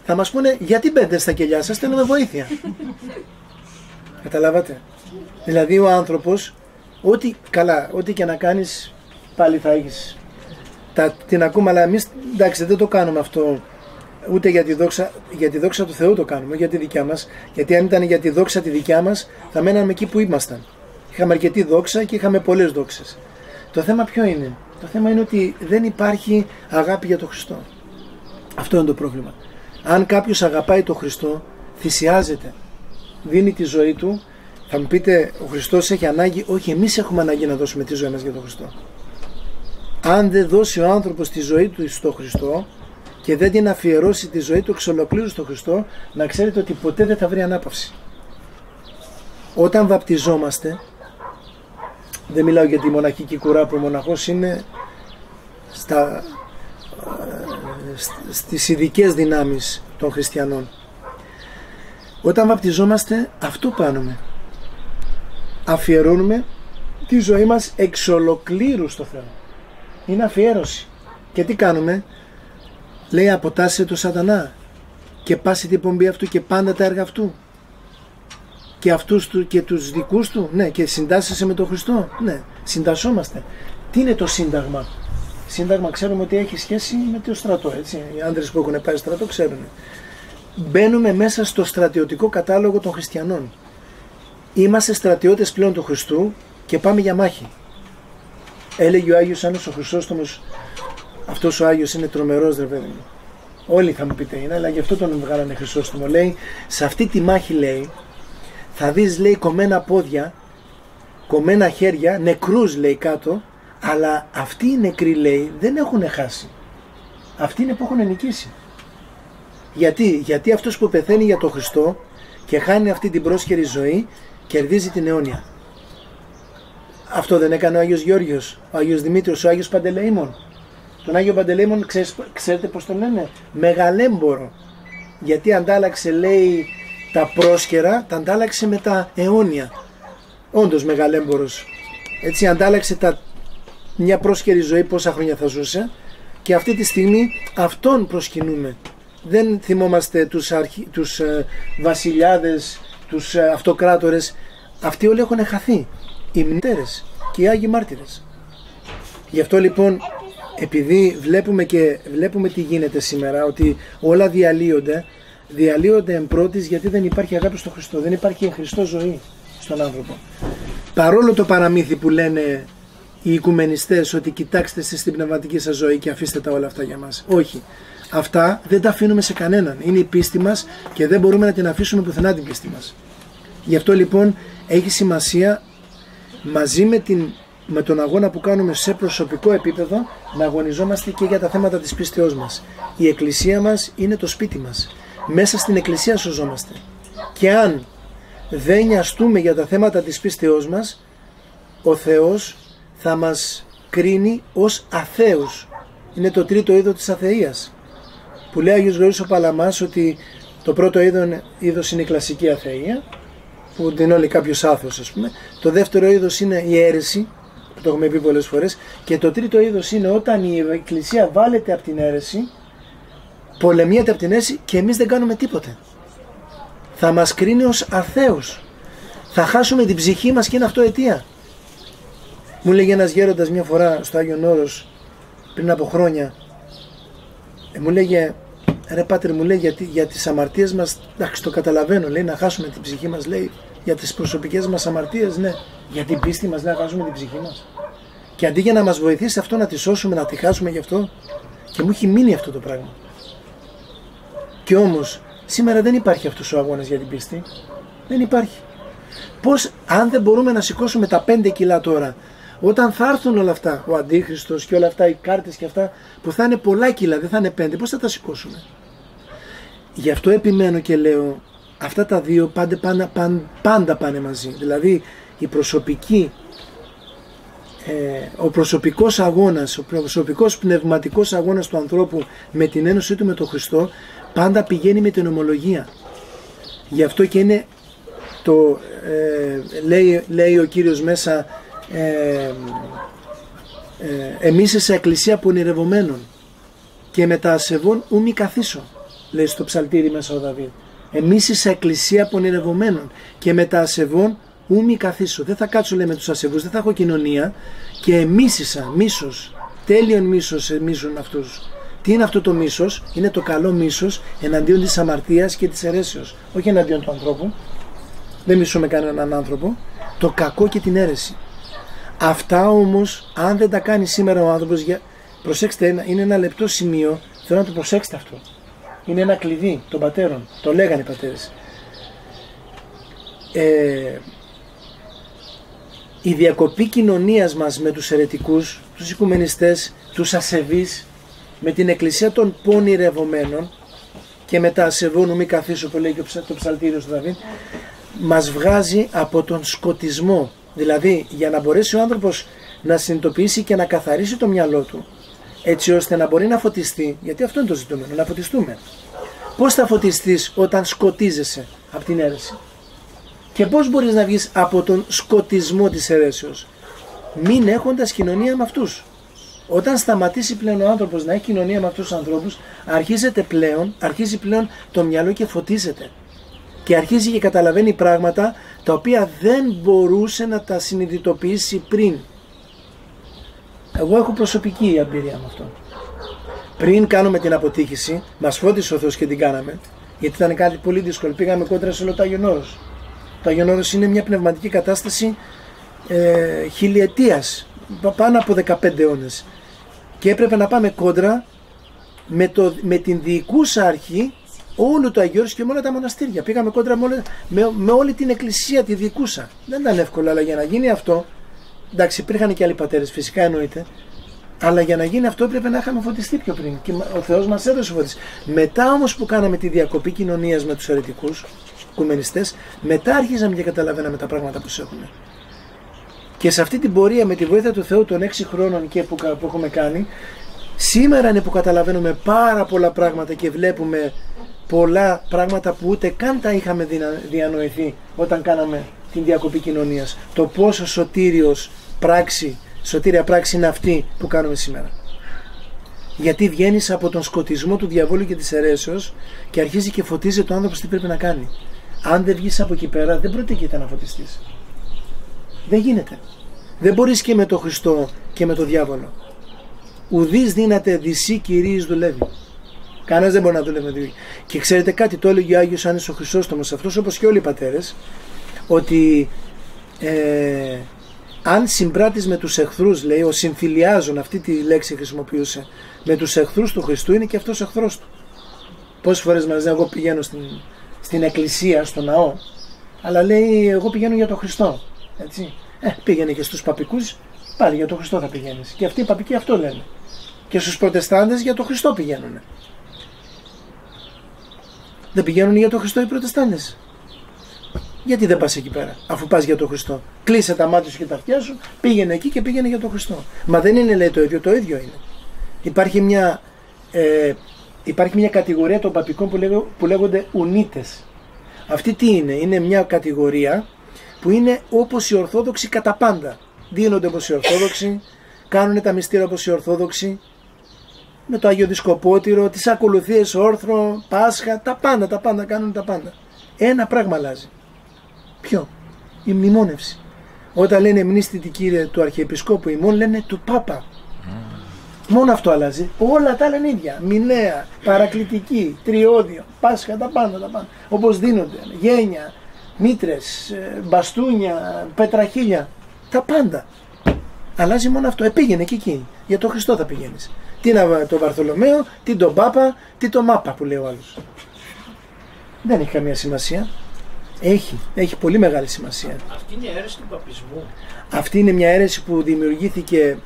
θα μας πούνε γιατί μπαίνετε στα κελιά σας, θέλουμε βοήθεια. Καταλάβατε? Δηλαδή ο άνθρωπος, ό,τι και να κάνεις, πάλι θα έχεις. Την ακούμε, αλλά εμείς εντάξει δεν το κάνουμε αυτό ούτε για τη δόξα του Θεού το κάνουμε, για τη δικιά μας. Γιατί αν ήταν για τη δόξα τη δικιά μας, θα μέναμε εκεί που ήμασταν. Είχαμε αρκετή δόξα και είχαμε πολλές δόξες. Το θέμα ποιο είναι? Το θέμα είναι ότι δεν υπάρχει αγάπη για τον Χριστό. Αυτό είναι το πρόβλημα. Αν κάποιος αγαπάει τον Χριστό, θυσιάζεται, δίνει τη ζωή του. Θα μου πείτε, ο Χριστός έχει ανάγκη? Όχι, εμείς έχουμε ανάγκη να δώσουμε τη ζωή μας για τον Χριστό. Αν δεν δώσει ο άνθρωπος τη ζωή του στον Χριστό και δεν την αφιερώσει τη ζωή του εξ ολοκλήρου στον Χριστό, να ξέρετε ότι ποτέ δεν θα βρει ανάπαυση. Όταν βαπτιζόμαστε, δεν μιλάω για τη μοναχική κουρά που ο μοναχός είναι στις ειδικές δυνάμεις των χριστιανών. Όταν βαπτιζόμαστε, αυτό κάνουμε. Αφιερώνουμε τη ζωή μας εξ ολοκλήρου στο Θεό. Είναι αφιέρωση. Και τι κάνουμε? Λέει αποτάσσε το σατανά και πάση την πομπή αυτού και πάντα τα έργα αυτού και αυτούς του και τους δικούς του, ναι, και συντάσσεσαι με τον Χριστό, ναι, συντασσόμαστε. Τι είναι το σύνταγμα? Σύνταγμα ξέρουμε ότι έχει σχέση με το στρατό, έτσι, οι άντρες που έχουν πάει στρατό ξέρουν. Μπαίνουμε μέσα στο στρατιωτικό κατάλογο των χριστιανών. Είμαστε στρατιώτες πλέον του Χριστού και πάμε για μάχη. Έλεγε ο Άγιος Άννος ο Χρυσόστομος, αυτός ο Άγιος είναι τρομερός, ρε παιδί μου. Όλοι θα μου πείτε είναι, αλλά γι' αυτό τον βγάλανε Χρυσόστομο. Λέει, σε αυτή τη μάχη, λέει, θα δεις, λέει, κομμένα πόδια, κομμένα χέρια, νεκρούς, λέει, κάτω, αλλά αυτοί οι νεκροί, λέει, δεν έχουν χάσει. Αυτοί είναι που έχουν νικήσει. Γιατί αυτός που πεθαίνει για τον Χριστό και χάνει αυτή την πρόσχερη ζωή, κερδίζει την αιώνια. Αυτό δεν έκανε ο Άγιος Γεώργιος, ο Άγιος Δημήτριος, ο Άγιος Παντελεήμων. Τον Άγιο Παντελεήμων ξέρετε πώς τον λένε? Μεγαλέμπορο. Γιατί αντάλλαξε, λέει, τα πρόσχερα, τα αντάλλαξε με τα αιώνια. Όντως μεγαλέμπορος. Έτσι αντάλλαξε μια πρόσχερη ζωή, πόσα χρόνια θα ζούσε, και αυτή τη στιγμή αυτόν προσκυνούμε. Δεν θυμόμαστε τους βασιλιάδες, τους αυτοκράτορες. Αυτοί όλοι έχουν χαθεί. Οι μητέρες και οι Άγιοι Μάρτυρες. Γι' αυτό λοιπόν, επειδή βλέπουμε τι γίνεται σήμερα, ότι όλα διαλύονται εν πρώτης, γιατί δεν υπάρχει αγάπη στον Χριστό, δεν υπάρχει εν Χριστώ ζωή στον άνθρωπο. Παρόλο το παραμύθι που λένε οι οικουμενιστές ότι κοιτάξτε εσείς στην πνευματική σας ζωή και αφήστε τα όλα αυτά για μας. Όχι. Αυτά δεν τα αφήνουμε σε κανέναν. Είναι η πίστη μας και δεν μπορούμε να την αφήσουμε πουθενά την πίστη μας. Γι' αυτό λοιπόν έχει σημασία μαζί με τον αγώνα που κάνουμε σε προσωπικό επίπεδο να αγωνιζόμαστε και για τα θέματα της πίστεώς μας. Η εκκλησία μας είναι το σπίτι μας. Μέσα στην εκκλησία σωζόμαστε. Και αν δεν νοιαστούμε για τα θέματα της πίστεώς μας, ο Θεός θα μας κρίνει ως αθέους. Είναι το τρίτο είδος της αθείας. Που λέει Άγιος Γρηγόρης ο Παλαμάς ότι το πρώτο είδος είναι η κλασική αθεία, που την όλοι κάποιος άθεος, ας πούμε. Το δεύτερο είδος είναι η αίρεση, που το έχουμε πει πολλές φορές. Και το τρίτο είδος είναι όταν η Εκκλησία βάλεται από την αίρεση, πολεμιέται από την αίρεση και εμείς δεν κάνουμε τίποτε. Θα μας κρίνει ως αθέους. Θα χάσουμε την ψυχή μας και είναι αυτό αιτία. Μου λέγει ένας γέροντας μια φορά στο Άγιον Όρος πριν από χρόνια, μου λέγε, ρε πάτερ, μου λέει, για τις αμαρτίες μας, εντάξει, το καταλαβαίνω, λέει, να χάσουμε την ψυχή μας, λέει, για τις προσωπικές μας αμαρτίες, ναι, για την πίστη μας, να χάσουμε την ψυχή μας. Και αντί για να μας βοηθήσει αυτό να τη σώσουμε, να τη χάσουμε γι' αυτό, και μου έχει μείνει αυτό το πράγμα. Και όμως σήμερα δεν υπάρχει αυτός ο αγώνας για την πίστη. Δεν υπάρχει. Πώς, αν δεν μπορούμε να σηκώσουμε τα 5 κιλά τώρα, όταν θα έρθουν όλα αυτά, ο Αντίχριστος και όλα αυτά, οι κάρτες και αυτά, που θα είναι πολλά κιλά, δεν θα είναι 5, πώς θα τα σηκώσουμε? Γι' αυτό επιμένω και λέω, αυτά τα δύο πάντα πάνε μαζί. Δηλαδή η προσωπική, ο προσωπικός αγώνας, ο προσωπικός πνευματικός αγώνας του ανθρώπου με την ένωσή του με τον Χριστό, πάντα πηγαίνει με την ομολογία. Γι' αυτό και είναι λέει ο Κύριος μέσα, εμείς σε εκκλησία πονηρευομένων και με τα ασεβών ου μη καθίσω, λέει στο ψαλτήρι μέσα ο Δαβίδ. Εμείς σε εκκλησία πονηρευομένων και με τα ασεβών ου μη καθίσω. Δεν θα κάτσω, λέει, με τους ασεβούς, δεν θα έχω κοινωνία, και μίσησα, μίσος, τέλειον μίσος μίσουν αυτούς. Τι είναι αυτό το μίσος? Είναι το καλό μίσος εναντίον της αμαρτίας και της αιρέσεως, όχι εναντίον του ανθρώπου. Δεν μισούμε κανέναν άνθρωπο, το κακό και την αίρεση. Αυτά όμως, αν δεν τα κάνει σήμερα ο άνθρωπος, προσέξτε, είναι ένα λεπτό σημείο, θέλω να το προσέξετε αυτό. Είναι ένα κλειδί των πατέρων, το λέγανε οι πατέρες. Η διακοπή κοινωνίας μας με τους αιρετικούς, τους οικουμενιστές, τους ασεβείς, με την εκκλησία των πονηρευομένων και με τα ασεβών μη καθίσω, που λέει και το ψαλτήριο του Δαβίδ, μας βγάζει από τον σκοτισμό. Δηλαδή, για να μπορέσει ο άνθρωπος να συνειδητοποιήσει και να καθαρίσει το μυαλό του, έτσι ώστε να μπορεί να φωτιστεί, γιατί αυτό είναι το ζητούμενο, να φωτιστούμε. Πώς θα φωτιστείς όταν σκοτίζεσαι από την αίρεση? Και πώς μπορείς να βγεις από τον σκοτισμό της αιρέσεως? Μην έχοντας κοινωνία με αυτούς. Όταν σταματήσει πλέον ο άνθρωπος να έχει κοινωνία με αυτούς τους ανθρώπους, αρχίζει πλέον το μυαλό και φωτίζεται. Και αρχίζει και καταλαβαίνει πράγματα τα οποία δεν μπορούσε να τα συνειδητοποιήσει πριν. Εγώ έχω προσωπική εμπειρία με αυτό. Πριν κάνουμε την αποτύχηση, μας φώτισε ο Θεός και την κάναμε, γιατί ήταν κάτι πολύ δύσκολο. Πήγαμε κόντρα σε όλο το Άγιον Όρος. Το Άγιον Όρος είναι μια πνευματική κατάσταση χιλιετίας, πάνω από 15 αιώνες. Και έπρεπε να πάμε κόντρα με την διοικούσα αρχή όλου το Αγίου Όρους και με όλα τα μοναστήρια. Πήγαμε κόντρα με όλη την εκκλησία, τη διοικούσα. Δεν ήταν εύκολο, αλλά για να γίνει αυτό, εντάξει, υπήρχαν και άλλοι πατέρες, φυσικά εννοείται, αλλά για να γίνει αυτό έπρεπε να είχαμε φωτιστεί πιο πριν και ο Θεός μας έδωσε φωτιστεί. Μετά όμως που κάναμε τη διακοπή κοινωνίας με τους αιρετικούς οικουμενιστές, μετά αρχίζαμε και καταλαβαίναμε τα πράγματα που έχουμε. Και σε αυτή την πορεία με τη βοήθεια του Θεού των 6 χρόνων και που έχουμε κάνει, σήμερα είναι που καταλαβαίνουμε πάρα πολλά πράγματα και βλέπουμε πολλά πράγματα που ούτε καν τα είχαμε διανοηθεί όταν κάναμε την διακοπή κοινωνίας. Το πόσο σωτήρια πράξη είναι αυτή που κάνουμε σήμερα. Γιατί βγαίνεις από τον σκοτισμό του διαβόλου και της αιρέσεως και αρχίζει και φωτίζει το άνθρωπος τι πρέπει να κάνει. Αν δεν βγεις από εκεί πέρα, δεν πρόκειται να φωτιστείς. Δεν γίνεται. Δεν μπορείς και με τον Χριστό και με τον διάβολο. Ουδείς δύναται δυσί κυρίης δουλεύει. Κανένας δεν μπορεί να δουλεύει με τη. Και ξέρετε κάτι, το έλεγε ο Άγιος Άννης ο Χρυσόστομος αυτός, όπως και όλοι οι πατέρες, ότι αν συμπράττεις με τους εχθρούς, λέει, ο συμφιλιάζων, αυτή τη λέξη χρησιμοποιούσε, με τους εχθρούς του Χριστού, είναι και αυτός εχθρός του. Πόσες φορές μας λέει, εγώ πηγαίνω στην εκκλησία, στο ναό, αλλά λέει, εγώ πηγαίνω για τον Χριστό. Έτσι. Πήγαινε και στους παπικούς, πάλι για τον Χριστό θα πηγαίνεις. Και αυτοί οι παπικοί αυτό λένε. Και στους προτεστάντες για τον Χριστό πηγαίνουν. Δεν πηγαίνουν για τον Χριστό οι προτεστάντες. Γιατί δεν πας εκεί πέρα, αφού πας για τον Χριστό? Κλείσε τα μάτια σου και τα αυτιά σου, πήγαινε εκεί και πήγαινε για τον Χριστό. Μα δεν είναι, λέει, το ίδιο είναι. Υπάρχει μια κατηγορία των παπικών που λέγονται ουνίτες. Αυτή τι είναι? Είναι μια κατηγορία που είναι όπως οι Ορθόδοξοι κατά πάντα. Δίνονται όπως οι Ορθόδοξοι, κάνουν τα μυστήρια όπως οι Ορθόδοξοι, με το Άγιο Δισκοπότηρο, τις ακολουθίες όρθρο, Πάσχα, τα πάντα κάνουν τα πάντα. Ένα πράγμα αλλάζει. Ποιο? Η μνημόνευση. Όταν λένε μνήστητη κύριε του Αρχιεπισκόπου ημών, λένε του Πάπα. Μόνο αυτό αλλάζει. Όλα τα άλλα είναι ίδια. Μηνέα, παρακλητική, τριώδιο, Πάσχα, τα πάντα. Όπως δίνονται, γένια, μήτρες, μπαστούνια, πετραχίλια, τα πάντα. Αλλάζει μόνο αυτό. Πήγαινε και εκεί. Για τον Χριστό θα πηγαίνεις. Τι τον Βαρθολομαίο, τι τον Πάπα, τι τον Μάπα που λέει ο άλλος. Δεν έχει καμία σημασία. Έχει πολύ μεγάλη σημασία. Αυτή είναι η αίρεση του παπισμού. Αυτή είναι μια αίρεση που δημιουργήθηκε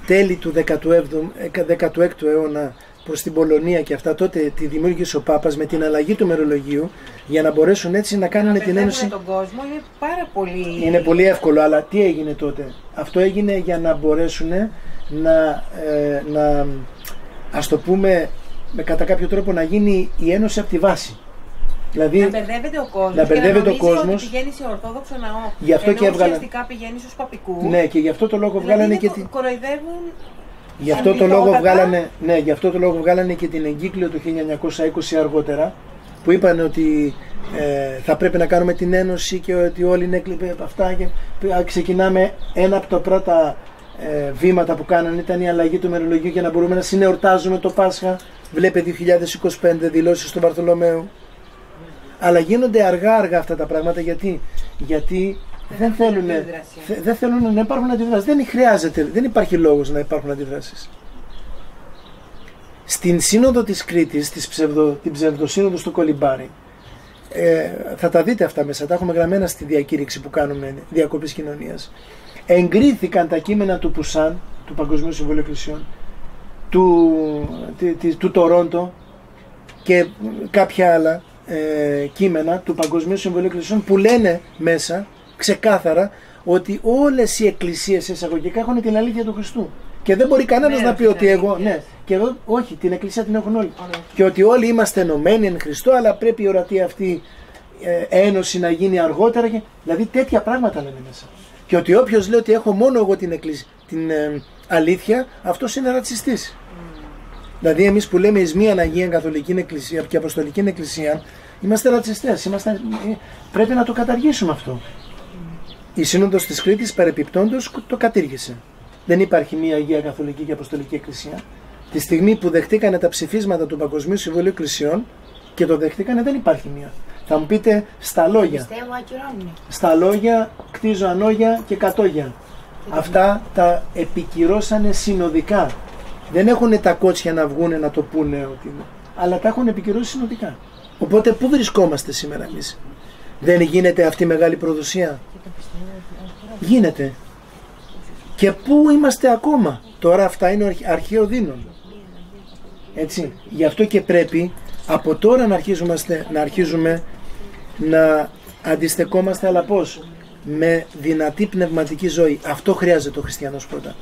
τέλη του 16ου αιώνα προς την Πολωνία και αυτά. Τότε τη δημιούργησε ο Πάπας με την αλλαγή του μερολογίου για να μπορέσουν έτσι να κάνουν την ένωση. Τον κόσμο είναι πάρα πολύ. Είναι πολύ εύκολο, αλλά τι έγινε τότε? Αυτό έγινε για να μπορέσουν να ας το πούμε κατά κάποιο τρόπο να γίνει η ένωση από τη βάση. Δηλαδή, να μπερδεύεται ο κόσμος. Να μπερδεύεται ο κόσμος. Ότι πηγαίνει σε Ορθόδοξο ναό. Γι' αυτό και ουσιαστικά πηγαίνει στους παπικούς. Ναι, και γι' αυτό το λόγο βγάλανε και την. Κοροϊδεύουν. Γι' αυτό το λόγο βγάλανε και την εγκύκλιο του 1920 αργότερα, που είπαν ότι θα πρέπει να κάνουμε την ένωση και ότι όλοι είναι από αυτά. Και ξεκινάμε ένα από τα πρώτα βήματα που κάνανε ήταν η αλλαγή του μερολογίου για να μπορούμε να συνεορτάζουμε το Πάσχα. Βλέπε 2025 δηλώσεις στον Βαρθολομαίο. Αλλά γίνονται αργά αυτά τα πράγματα γιατί δεν θέλουν να υπάρχουν αντιδράσεις. Δεν υπάρχει λόγος να υπάρχουν αντιδράσεις. Στην Σύνοδο της Κρήτης, την Ψευδοσύνοδο στο Κολυμπάρι, θα τα δείτε αυτά μέσα, τα έχουμε γραμμένα στη διακήρυξη που κάνουμε διακοπής κοινωνίας. Εγκρίθηκαν τα κείμενα του Πουσάν, του Παγκοσμίου Συμβουλίου Εκκλησιών, του Τορόντο και κάποια άλλα κείμενα του Παγκοσμίου Συμβουλίου Εκκλησιών που λένε μέσα ξεκάθαρα ότι όλες οι εκκλησίες εισαγωγικά έχουν την αλήθεια του Χριστού. Και δεν μπορεί κανένας να πει ότι εγώ, και εγώ, όχι, την εκκλησία την έχουν όλοι. Και ότι όλοι είμαστε ενωμένοι εν Χριστώ, αλλά πρέπει η ορατή αυτή ένωση να γίνει αργότερα. Δηλαδή τέτοια πράγματα λένε μέσα. Και ότι όποιος λέει ότι έχω μόνο εγώ την αλήθεια, αυτός είναι ρατσιστής. Δηλαδή εμείς που λέμε εις μίαν Αγίαν Καθολική Εκκλησία και Αποστολική Εκκλησία, είμαστε ρατσιστές, πρέπει να το καταργήσουμε αυτό. Η Σύνοδος της Κρήτης παρεπιπτόντως το κατήργησε. Δεν υπάρχει μία Αγία Καθολική και Αποστολική Εκκλησία. Τη στιγμή που δεχτήκανε τα ψηφίσματα του Παγκοσμίου Συμβουλίου Εκκλησιών και το δεχτήκανε, δεν υπάρχει μία. Θα μου πείτε στα λόγια. Στα λόγια κτίζω ανόγια και κατόγια. Αυτά τα επικυρώσανε συνοδικά. Δεν έχουν τα κότσια να βγούνε να το πούνε ότι είναι, αλλά τα έχουν επικυρώσει συνοδικά. Οπότε πού βρισκόμαστε σήμερα εμείς? Δεν γίνεται αυτή η μεγάλη προδοσία? Γίνεται. Και πού είμαστε ακόμα? Τώρα αυτά είναι αρχαίο δίνον. Έτσι. Γι' αυτό και πρέπει από τώρα να αρχίζουμε να αντιστεκόμαστε, αλλά πώς? Με δυνατή πνευματική ζωή. Αυτό χρειάζεται ο χριστιανός πρώτα.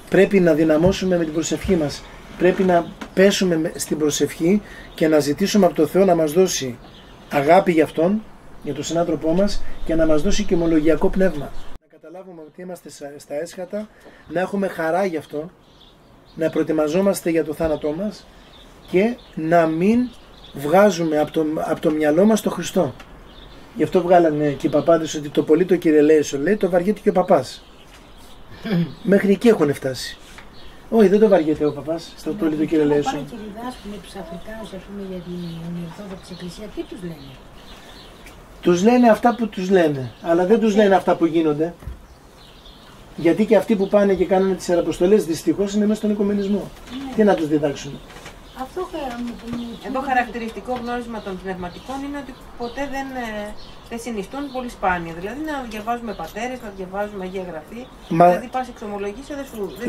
Πρέπει να δυναμώσουμε με την προσευχή μας. Πρέπει να πέσουμε στην προσευχή και να ζητήσουμε από το Θεό να μας δώσει αγάπη για Αυτόν, για τον συνάνθρωπό μας, και να μας δώσει και ομολογιακό πνεύμα. Να καταλάβουμε ότι είμαστε στα έσχατα, να έχουμε χαρά γι' αυτό, να προετοιμαζόμαστε για το θάνατό μας και να μην βγάζουμε από το μυαλό μας το Χριστό. Γι' αυτό βγάλανε και οι παπάδες ότι το πολύ το κυρελαίσιο λέει, το βαριέται και ο παπάς. Μέχρι εκεί έχουν φτάσει. Όχι, δεν το βαριέται ο παπάς στο πολύ το κυρελαίσιο. Πάνε και διδάσκουν τους Αφρικάνους, ας πούμε, για την Ορθόδοξη Εκκλησία, τι τους λένε? Τους λένε αυτά που τους λένε, αλλά δεν τους λένε αυτά που γίνονται. Γιατί και αυτοί που πάνε και κάνουν τις αραποστολές δυστυχώς είναι μέσα στον οικουμενισμό. Τι να τους διδάξουν? Εδώ χαρακτηριστικό γνώρισμα των πνευματικών είναι ότι ποτέ δεν συνιστούν πολύ σπάνια. Δηλαδή να διαβάζουμε πατέρες, να διαβάζουμε Αγία Γραφή. Δηλαδή πας εξομολογήσει,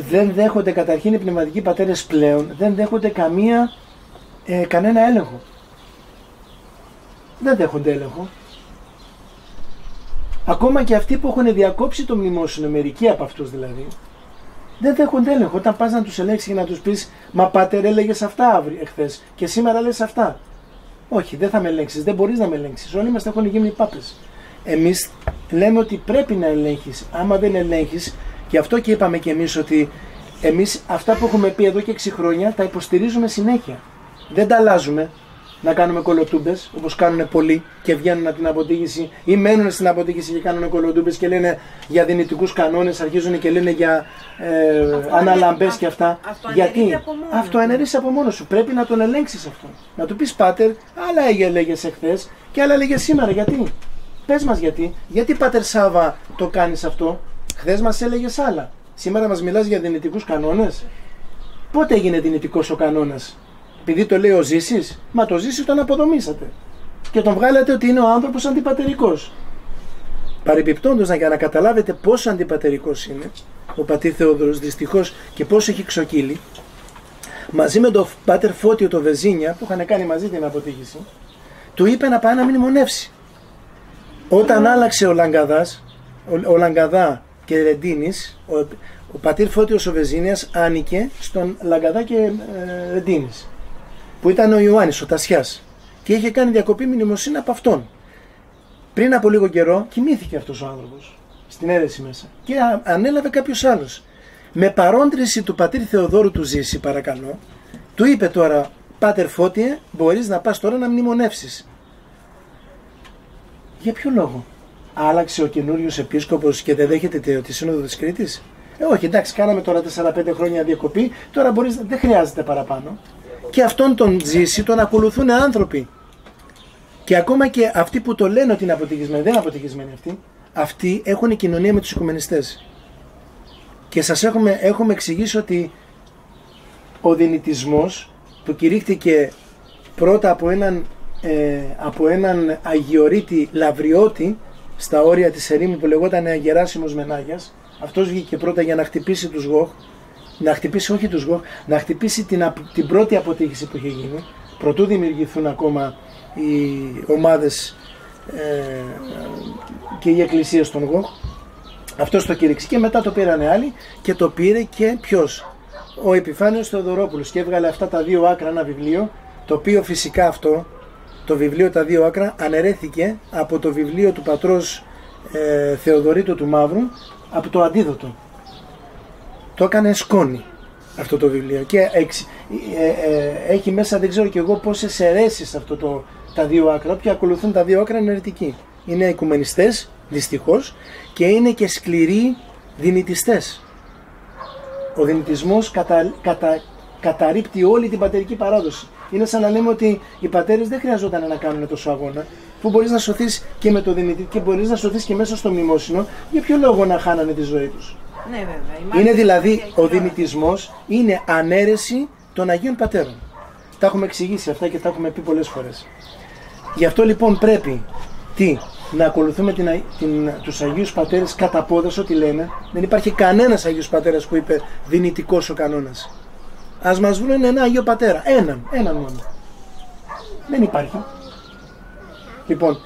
δεν δέχονται καταρχήν οι πνευματικοί πατέρες πλέον, δεν δέχονται κανένα έλεγχο. Δεν δέχονται έλεγχο. Ακόμα και αυτοί που έχουν διακόψει το μνημόσυνο, μερικοί από αυτούς δηλαδή, δεν δέχονται έλεγχο. Όταν πας να τους ελέγξεις και να τους πεις, μα πάτερ, έλεγες αυτά εχθές και σήμερα λες αυτά. Όχι, δεν θα με ελέγξεις, δεν μπορείς να με ελέγξεις. Όλοι μας έχουν γίνει πάπες. Εμείς λέμε ότι πρέπει να ελέγχεις. Άμα δεν ελέγχεις, και αυτό και είπαμε και εμείς, ότι εμείς αυτά που έχουμε πει εδώ και 6 χρόνια τα υποστηρίζουμε συνέχεια. Δεν τα αλλάζουμε. Να κάνουμε κολοτούμπες, όπως κάνουν πολλοί και βγαίνουν από την αποτήγηση ή μένουν στην αποτήγηση και κάνουν κολοτούμπες και λένε για δυνητικούς κανόνες, αρχίζουν και λένε για αναλαμπές και αυτά. Γιατί? Αυτό αναιρείς από μόνο σου. Πρέπει να τον ελέγξεις αυτό. Να του πεις, πάτερ, άλλα έλεγες εχθές και άλλα έλεγες σήμερα. Γιατί? Πες μας γιατί. Γιατί, πάτερ Σάβα, το κάνεις αυτό? Χθες μας έλεγες άλλα. Σήμερα μας μιλάς για δυνητικούς κανόνες. Πότε έγινε δυνητικός ο κανόνας? Επειδή το λέει ο Ζήσης? Μα το Ζήση τον αποδομήσατε και τον βγάλατε ότι είναι ο άνθρωπος αντιπατερικός. Παρεμπιπτόντως, για να καταλάβετε πόσο αντιπατερικός είναι ο πατήρ Θεόδωρος δυστυχώς και πόσο έχει ξοκύλει, μαζί με τον πάτερ Φώτιο το Βεζίνια που είχαν κάνει μαζί την αποτύχηση, του είπε να πάει να μνημονεύσει. Όταν άλλαξε ο Λαγκαδά και Ρεντίνης, ο πατήρ Φώτιος ο Βεζίνιας άνοικε στον Λαγκαδά και Ρεντίνης, που ήταν ο Ιωάννης, ο Τασιάς, και είχε κάνει διακοπή μνημοσύνη από αυτόν. Πριν από λίγο καιρό κοιμήθηκε αυτός ο άνθρωπος στην αίρεση μέσα και ανέλαβε κάποιος άλλος. Με παρόντριση του πατήρ Θεοδόρου του Ζήση, παρακαλώ, του είπε τώρα, πάτερ Φώτιε, μπορείς να πας τώρα να μνημονεύσεις. Για ποιο λόγο? Άλλαξε ο καινούριος επίσκοπος και δεν δέχεται τη Σύνοδο της Κρήτης? Όχι, εντάξει, κάναμε τώρα 4-5 χρόνια διακοπή, τώρα δεν χρειάζεται παραπάνω. Και αυτόν τον Ζήση τον ακολουθούν άνθρωποι. Και ακόμα και αυτοί που το λένε ότι είναι αποτυχισμένοι, δεν είναι αποτυχισμένοι αυτοί. Αυτοί έχουν κοινωνία με τους οικουμενιστές. Και σας έχουμε εξηγήσει ότι ο δυνητισμός που κηρύχθηκε πρώτα από έναν αγιορείτη Λαβριώτη στα όρια της ερήμου που λεγόταν Γεράσιμος Μενάγιας, αυτός βγήκε πρώτα για να χτυπήσει τους Γοχ, να χτυπήσει την πρώτη αποτύχηση που είχε γίνει, προτού δημιουργηθούν ακόμα οι ομάδες και οι εκκλησίες των Γοχ. Αυτός το κήρυξε και μετά το πήρανε άλλοι και το πήρε και ποιος? Ο Επιφάνιος Θεοδωρόπουλος, και έβγαλε αυτά τα δύο άκρα ένα βιβλίο, το οποίο φυσικά αυτό το βιβλίο τα δύο άκρα αναιρέθηκε από το βιβλίο του πατρός Θεοδωρήτου του Μαύρου από το αντίδοτο. Το έκανε σκόνη αυτό το βιβλίο και έχει μέσα δεν ξέρω και εγώ πόσες αιρέσεις αυτό τα δύο άκρα. Όποιοι ακολουθούν τα δύο άκρα είναι αιρετικοί. Είναι οικουμενιστές δυστυχώς και είναι και σκληροί δυνητιστές. Ο δυνητισμός καταρρίπτει όλη την πατερική παράδοση. Είναι σαν να λέμε ότι οι πατέρες δεν χρειαζόταν να κάνουν τόσο αγώνα, που μπορείς να σωθείς και με το δυνητή και μπορείς να σωθείς και μέσα στο μνημόσυνο, για ποιο λόγο να χάνανε τη ζωή τους. Ναι, βέβαια. Είναι δηλαδή ο δυνητισμός είναι ανέρεση των Αγίων Πατέρων. Τα έχουμε εξηγήσει αυτά και τα έχουμε πει πολλές φορές. Γι' αυτό λοιπόν πρέπει να ακολουθούμε τους Αγίους Πατέρες κατά πόδας ό,τι λένε. Δεν υπάρχει κανένας Αγίος Πατέρας που είπε δυνητικός ο κανόνας. Ας μας βρουν ένα Αγίο Πατέρα, έναν μόνο. Δεν υπάρχει. Λοιπόν,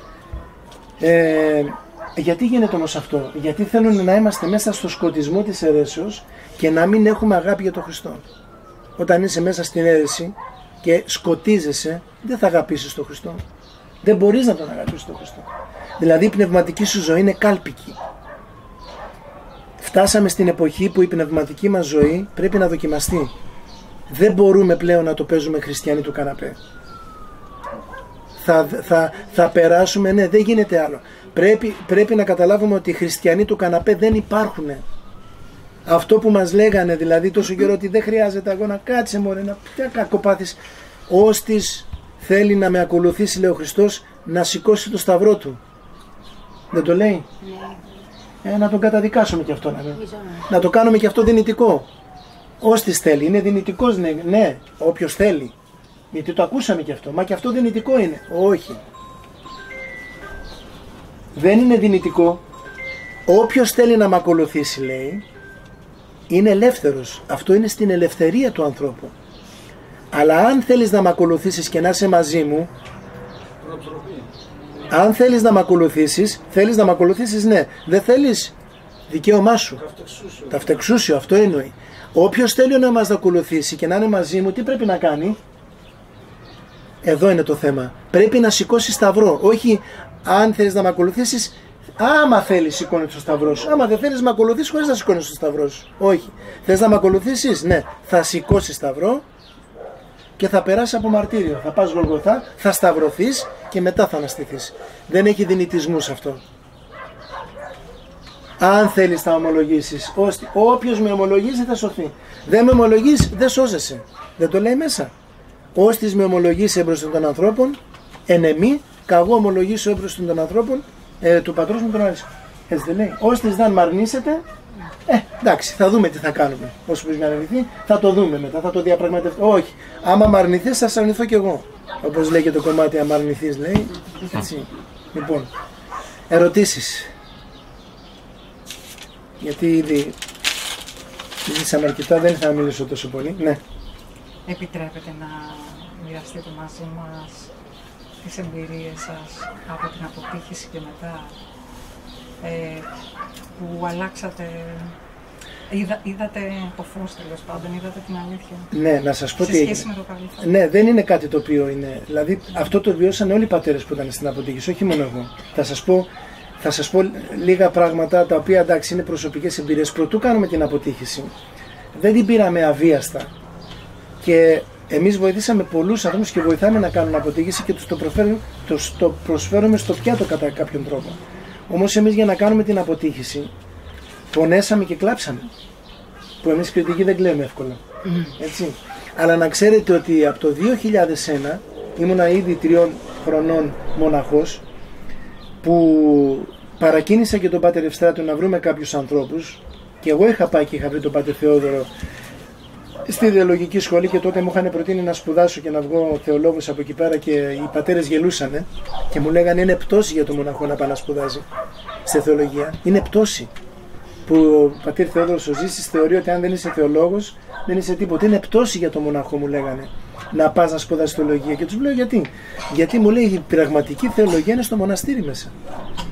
γιατί γίνεται όμως αυτό? Γιατί θέλουν να είμαστε μέσα στο σκοτισμό της αιρέσεως και να μην έχουμε αγάπη για τον Χριστό. Όταν είσαι μέσα στην αίρεση και σκοτίζεσαι, δεν θα αγαπήσεις τον Χριστό. Δεν μπορείς να τον αγαπήσεις τον Χριστό. Δηλαδή η πνευματική σου ζωή είναι κάλπικη. Φτάσαμε στην εποχή που η πνευματική μας ζωή πρέπει να δοκιμαστεί. Δεν μπορούμε πλέον να το παίζουμε χριστιανοί του καναπέ. Θα περάσουμε, ναι, δεν γίνεται άλλο. Πρέπει να καταλάβουμε ότι οι χριστιανοί του καναπέ δεν υπάρχουν. Αυτό που μας λέγανε δηλαδή τόσο καιρό ότι δεν χρειάζεται αγώνα, κάτσε μωρέ, ποια κακοπάθεις. Όστις θέλει να με ακολουθήσει, λέει ο Χριστός, να σηκώσει το σταυρό του. Δεν το λέει? Ναι. Να τον καταδικάσουμε και αυτό. Να το κάνουμε και αυτό δυνητικό. Όστις θέλει, είναι δυνητικός, ναι, όποιος θέλει. Γιατί το ακούσαμε και αυτό. Μα και αυτό δυνητικό είναι. Όχι. Δεν είναι δυνητικό. Όποιος θέλει να με ακολουθήσει, λέει, είναι ελεύθερος. Αυτό είναι στην ελευθερία του ανθρώπου. Αλλά αν θέλεις να με ακολουθήσεις και να είσαι μαζί μου, αν θέλεις να με ακολουθήσεις, ναι. Δεν θέλεις, δικαίωμά σου. Ταυτεξούσιο, αυτό εννοεί. Όποιος θέλει να μας ακολουθήσει και να είναι μαζί μου, τι πρέπει να κάνει? Εδώ είναι το θέμα. Πρέπει να σηκώσει σταυρό. Όχι αν θέλεις να με ακολουθήσεις, άμα θέλεις σηκώνει το σταυρό σου. Άμα δεν θέλεις να με ακολουθήσεις χωρίς να σηκώνεις το σταυρό σου. Όχι. Θες να με ακολουθήσεις? Ναι. Θα σηκώσεις σταυρό και θα περάσεις από μαρτύριο. Θα πας Γολγοθά, θα σταυρωθείς και μετά θα αναστηθείς. Δεν έχει δυνητισμούς αυτό. Αν θέλεις θα ομολογήσεις. Όποιος με ομολογήσει θα σωθεί. Δεν με ομολογείς, δεν σώζεσαι. Δεν το λέει μέσα? Όστις με ομολογήσει έμπρος των ανθρώπων, εν εμή, καγώ ομολογήσω έμπρος των ανθρώπων, του πατρός μου τον άρεσε. Έτσι δεν λέει? Όστις δεν μ' αρνήσετε, εντάξει, θα δούμε τι θα κάνουμε. Όσο πεις με αρνηθεί, θα το δούμε μετά, θα το διαπραγματευτούμε. Όχι, άμα μ' αρνηθείς θα σε αρνηθώ κι εγώ. Όπως λέει και το κομμάτι, άμα αρνηθείς, λέει. Έτσι. Λοιπόν, ερωτήσεις? Γιατί ήδη ζήσαμε αρκετά, δεν θα μιλήσω τόσο πολύ. Ναι. Επιτρέπετε να μοιραστείτε μαζί μας τις εμπειρίες σας από την αποτύχηση και μετά, που αλλάξατε, είδατε το φως, τέλος πάντων, είδατε την αλήθεια? Ναι, να σας πω σε σχέση με το παρελθόν. Ναι, δεν είναι κάτι το οποίο είναι. Δηλαδή αυτό το βιώσαν όλοι οι πατέρες που ήταν στην αποτύχηση, όχι μόνο εγώ. Θα σας πω λίγα πράγματα τα οποία εντάξει είναι προσωπικές εμπειρίες. Προτού κάνουμε την αποτύχηση, δεν την πήραμε αβίαστα. Και εμείς βοηθήσαμε πολλούς ανθρώπους και βοηθάμε να κάνουν αποτύχηση και τους το προσφέρουμε στο πιάτο κατά κάποιον τρόπο. Όμως εμείς για να κάνουμε την αποτύχηση πονέσαμε και κλάψαμε. Που εμείς κριτικοί δεν κλαίμε εύκολα. Έτσι. Αλλά να ξέρετε ότι από το 2001 ήμουνα ήδη 3 χρονών μοναχός, που παρακίνησα και τον Πάτερ Ευστράτιο να βρούμε κάποιους ανθρώπους, και εγώ είχα πάει και είχα βρει τον Πάτερ Θεόδωρο στη ιδεολογική σχολή και τότε μου είχαν προτείνει να σπουδάσω και να βγω θεολόγος από εκεί πέρα και οι πατέρες γελούσανε και μου λέγανε είναι πτώση για τον μοναχό να πάει να σπουδάζει στη θεολογία. Είναι πτώση που ο Πατήρ Θεόδωρος ο Ζήσης θεωρεί ότι αν δεν είσαι θεολόγος δεν είσαι τίποτα. Είναι πτώση για τον μοναχό, μου λέγανε, να πας να σπουδάσεις θεολογία. Και τους λέω γιατί? Γιατί μου λέει η πραγματική θεολογία είναι στο μοναστήρι μέσα.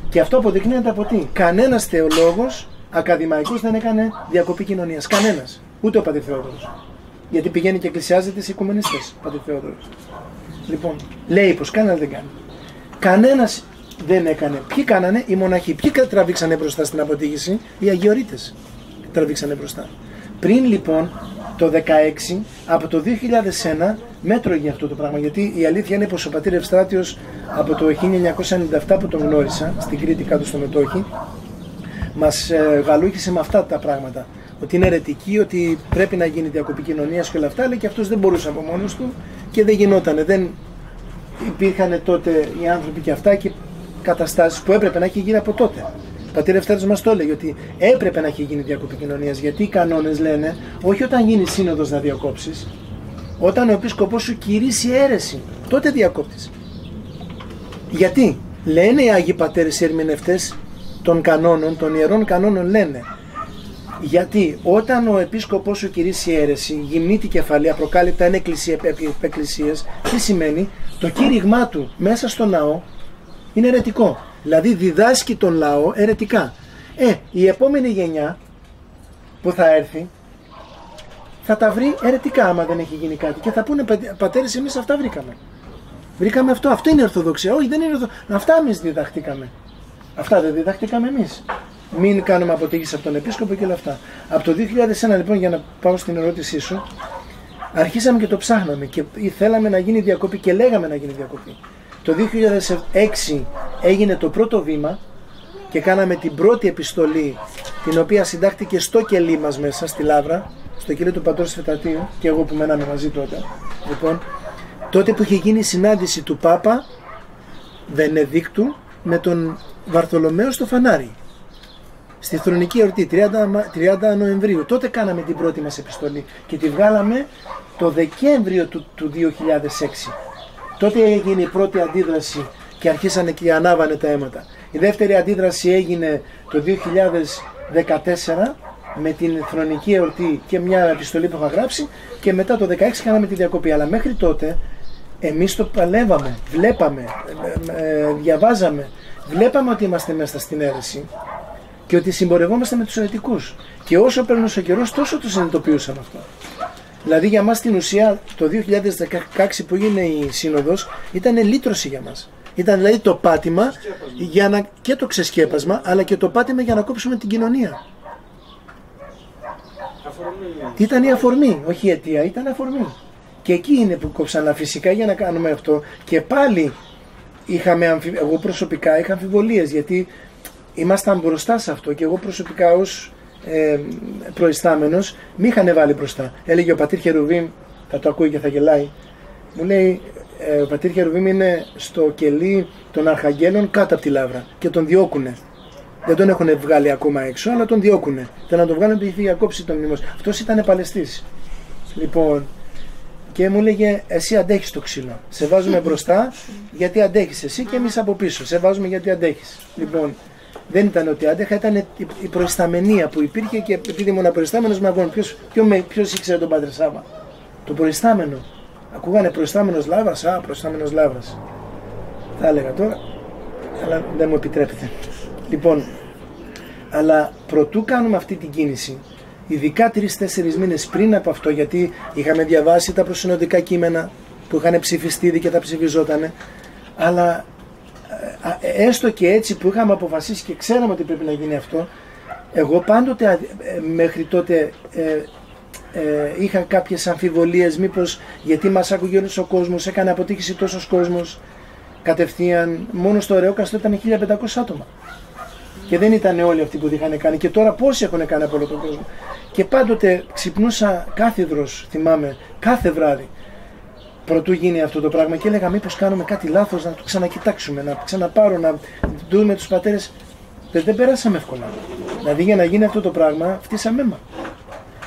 Και αυτό αποδεικνύεται από τι? Κανένας θεολόγος ακαδημαϊκός δεν έκανε διακοπή κοινωνίας. Κανένας. Ούτε ο Πατήρ Θεόδωρος. Γιατί πηγαίνει και εκκλησιάζεται σε οικουμενιστές, Πατήρ Θεόδωρος. Λοιπόν, λέει πως κανένα δεν κάνει. Κανένας δεν έκανε. Ποιοι κάνανε? Οι μοναχοί. Ποιοι τραβήξανε μπροστά στην αποτύχηση? Οι αγιορείτες τραβήξανε μπροστά. Πριν λοιπόν το 16, από το 2001 μέτρωγε αυτό το πράγμα, γιατί η αλήθεια είναι πως ο πατήρ Ευστράτιος από το 1997 που τον γνώρισα στην Κρήτη κάτω στο Μετόχι μας γαλούχησε με αυτά τα πράγματα, ότι είναι αιρετική, ότι πρέπει να γίνει διακοπή κοινωνίας και όλα αυτά, αλλά και αυτός δεν μπορούσε από μόνος του και δεν γινότανε, δεν υπήρχαν τότε οι άνθρωποι και αυτά και καταστάσεις που έπρεπε να έχει γίνει από τότε. Ο πατήρ Ευστράτιος μας το έλεγε ότι έπρεπε να έχει γίνει διακοπή κοινωνίας, γιατί οι κανόνες λένε όχι όταν γίνει σύνοδος να διακόψεις, όταν ο επίσκοπος σου κηρύσει αίρεση, τότε διακόπτεις. Γιατί? Λένε οι Άγιοι Πατέρες, οι ερμηνευτές των κανόνων, των ιερών κανόνων λένε, γιατί όταν ο επίσκοπος σου κηρύσει αίρεση, γυμνεί την κεφαλή, απροκάλυπτα είναι εκκλησίες, τι σημαίνει? Το κήρυγμά του μέσα στο ναό είναι αιρετικό. Δηλαδή διδάσκει τον λαό αιρετικά. Η επόμενη γενιά που θα έρθει θα τα βρει αιρετικά άμα δεν έχει γίνει κάτι και θα πούνε πατέρες εμείς αυτά βρήκαμε. Βρήκαμε αυτό, αυτό είναι ορθοδοξία. Όχι, δεν είναι ορθοδοξία. Αυτά εμείς διδαχτήκαμε. Αυτά δεν διδαχτήκαμε εμείς. Μην κάνουμε αποτύχηση από τον επίσκοπο και όλα αυτά. Από το 2001 λοιπόν, για να πάω στην ερώτησή σου, αρχίσαμε και το ψάχναμε και θέλαμε να γίνει διακοπή και λέγαμε να γίνει διακοπή. Το 2006 έγινε το πρώτο βήμα και κάναμε την πρώτη επιστολή, την οποία συντάχθηκε στο κελί μας μέσα στη Λαύρα, στο κελί του Πατρός Φετατίου και εγώ που μέναμε μαζί τότε. Λοιπόν, τότε που είχε γίνει η συνάντηση του Πάπα Βενεδίκτου με τον Βαρθολομαίο στο Φανάρι, στη θρονική εορτή 30 Νοεμβρίου. Τότε κάναμε την πρώτη μας επιστολή και τη βγάλαμε το Δεκέμβριο του 2006. Τότε έγινε η πρώτη αντίδραση και αρχίσανε και ανάβανε τα αίματα. Η δεύτερη αντίδραση έγινε το 2014 με την θρονική εορτή και μια επιστολή που είχα γράψει και μετά το 2016 κάναμε τη διακοπή. Αλλά μέχρι τότε εμείς το παλεύαμε, βλέπαμε, διαβάζαμε, βλέπαμε ότι είμαστε μέσα στην αίρεση και ότι συμπορευόμαστε με τους αιρετικούς. Και όσο περνούσε ο καιρός τόσο το συνειδητοποιούσαμε αυτό. Δηλαδή για μας στην ουσία το 2016 που έγινε η σύνοδος ήταν λύτρωση για μας. Ήταν δηλαδή το πάτημα για και το ξεσκέπασμα, αλλά και το πάτημα για να κόψουμε την κοινωνία. Ήταν η αφορμή, όχι η αιτία, ήταν αφορμή. Και εκεί είναι που κόψαν, φυσικά για να κάνουμε αυτό. Και πάλι εγώ προσωπικά είχα αμφιβολίες, γιατί ήμασταν μπροστά σε αυτό και εγώ προσωπικά ως προϊστάμενος μη είχαν βάλει μπροστά. Έλεγε ο πατήρ Χερουβίμ, θα το ακούει και θα γελάει, μου λέει ο πατήρ Χερουβίμ είναι στο κελί των Αρχαγγέλων κάτω από τη Λαύρα και τον διώκουνε. Δεν τον έχουν βγάλει ακόμα έξω, αλλά τον διώκουνε. Θέλω να τον βγάλουν επειδή είχε διακόψει τον μνημός. Αυτός ήταν παλαιστής. Λοιπόν, και μου λέγε εσύ αντέχεις το ξύλο. Σε βάζουμε μπροστά γιατί αντέχεις εσύ και εμείς από πίσω. Σε βάζουμε γιατί αντέχεις. Λοιπόν, δεν ήταν ότι άντεχα, ήταν η προϊσταμενία που υπήρχε και επειδή ήμουν προϊστάμενος με αγώνε. Ποιος ήξερε τον Πατρ Σάβα? Το προϊστάμενο. Ακούγανε προϊστάμενος Λαύρας, προϊστάμενος Λαύρας. Θα έλεγα τώρα, αλλά δεν μου επιτρέπεται. Λοιπόν, αλλά προτού κάνουμε αυτή την κίνηση, ειδικά 3-4 μήνες πριν από αυτό, γιατί είχαμε διαβάσει τα προσυνοδικά κείμενα που είχαν ψηφιστεί ήδη και τα ψηφιζότανε, αλλά έστω και έτσι που είχαμε αποφασίσει και ξέραμε ότι πρέπει να γίνει αυτό, εγώ πάντοτε μέχρι τότε είχα κάποιες αμφιβολίες, μήπως γιατί μας άκουγε όλος ο κόσμος, έκανε αποτύχηση τόσος κόσμος κατευθείαν, μόνο στο Ρεόκαστρο ήταν 1500 άτομα και δεν ήταν όλοι αυτοί που είχαν κάνει, και τώρα πόσοι έχουν κάνει από όλο τον κόσμο. Και πάντοτε ξυπνούσα κάθιδρος, θυμάμαι, κάθε βράδυ προτού γίνει αυτό το πράγμα και έλεγα μήπως κάνουμε κάτι λάθος, να το ξανακοιτάξουμε, να ξαναπάρω, να δούμε τους πατέρες. Δεν περάσαμε εύκολα. Δηλαδή για να γίνει αυτό το πράγμα φτύσαμε αίμα.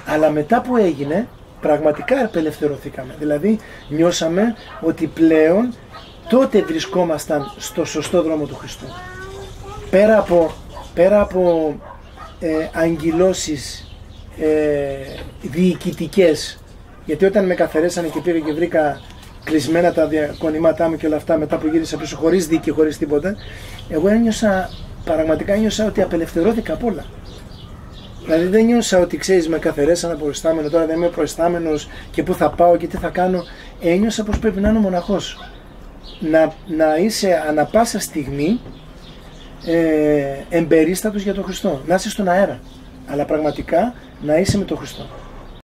Αλλά μετά που έγινε πραγματικά απελευθερωθήκαμε. Δηλαδή νιώσαμε ότι πλέον τότε βρισκόμασταν στο σωστό δρόμο του Χριστού. Πέρα από αγκυλώσεις διοικητικές, γιατί όταν με καθαρέσανε και πήγα και βρήκα κλεισμένα τα διακονημάτά μου και όλα αυτά, μετά που γύρισα πίσω χωρίς δίκη, χωρίς τίποτα, εγώ πραγματικά ένιωσα ότι απελευθερώθηκα από όλα. Δηλαδή δεν νιώσα ότι ξέρεις με καθαρέσανε προϊστάμενο, τώρα δεν είμαι προϊστάμενος και πού θα πάω και τι θα κάνω. Ένιωσα πως πρέπει να είναι ο μοναχός. Να είσαι ανα πάσα στιγμή εμπερίστατος για τον Χριστό. Να είσαι στον αέρα, αλλά πραγματικά να είσαι με τον Χριστό.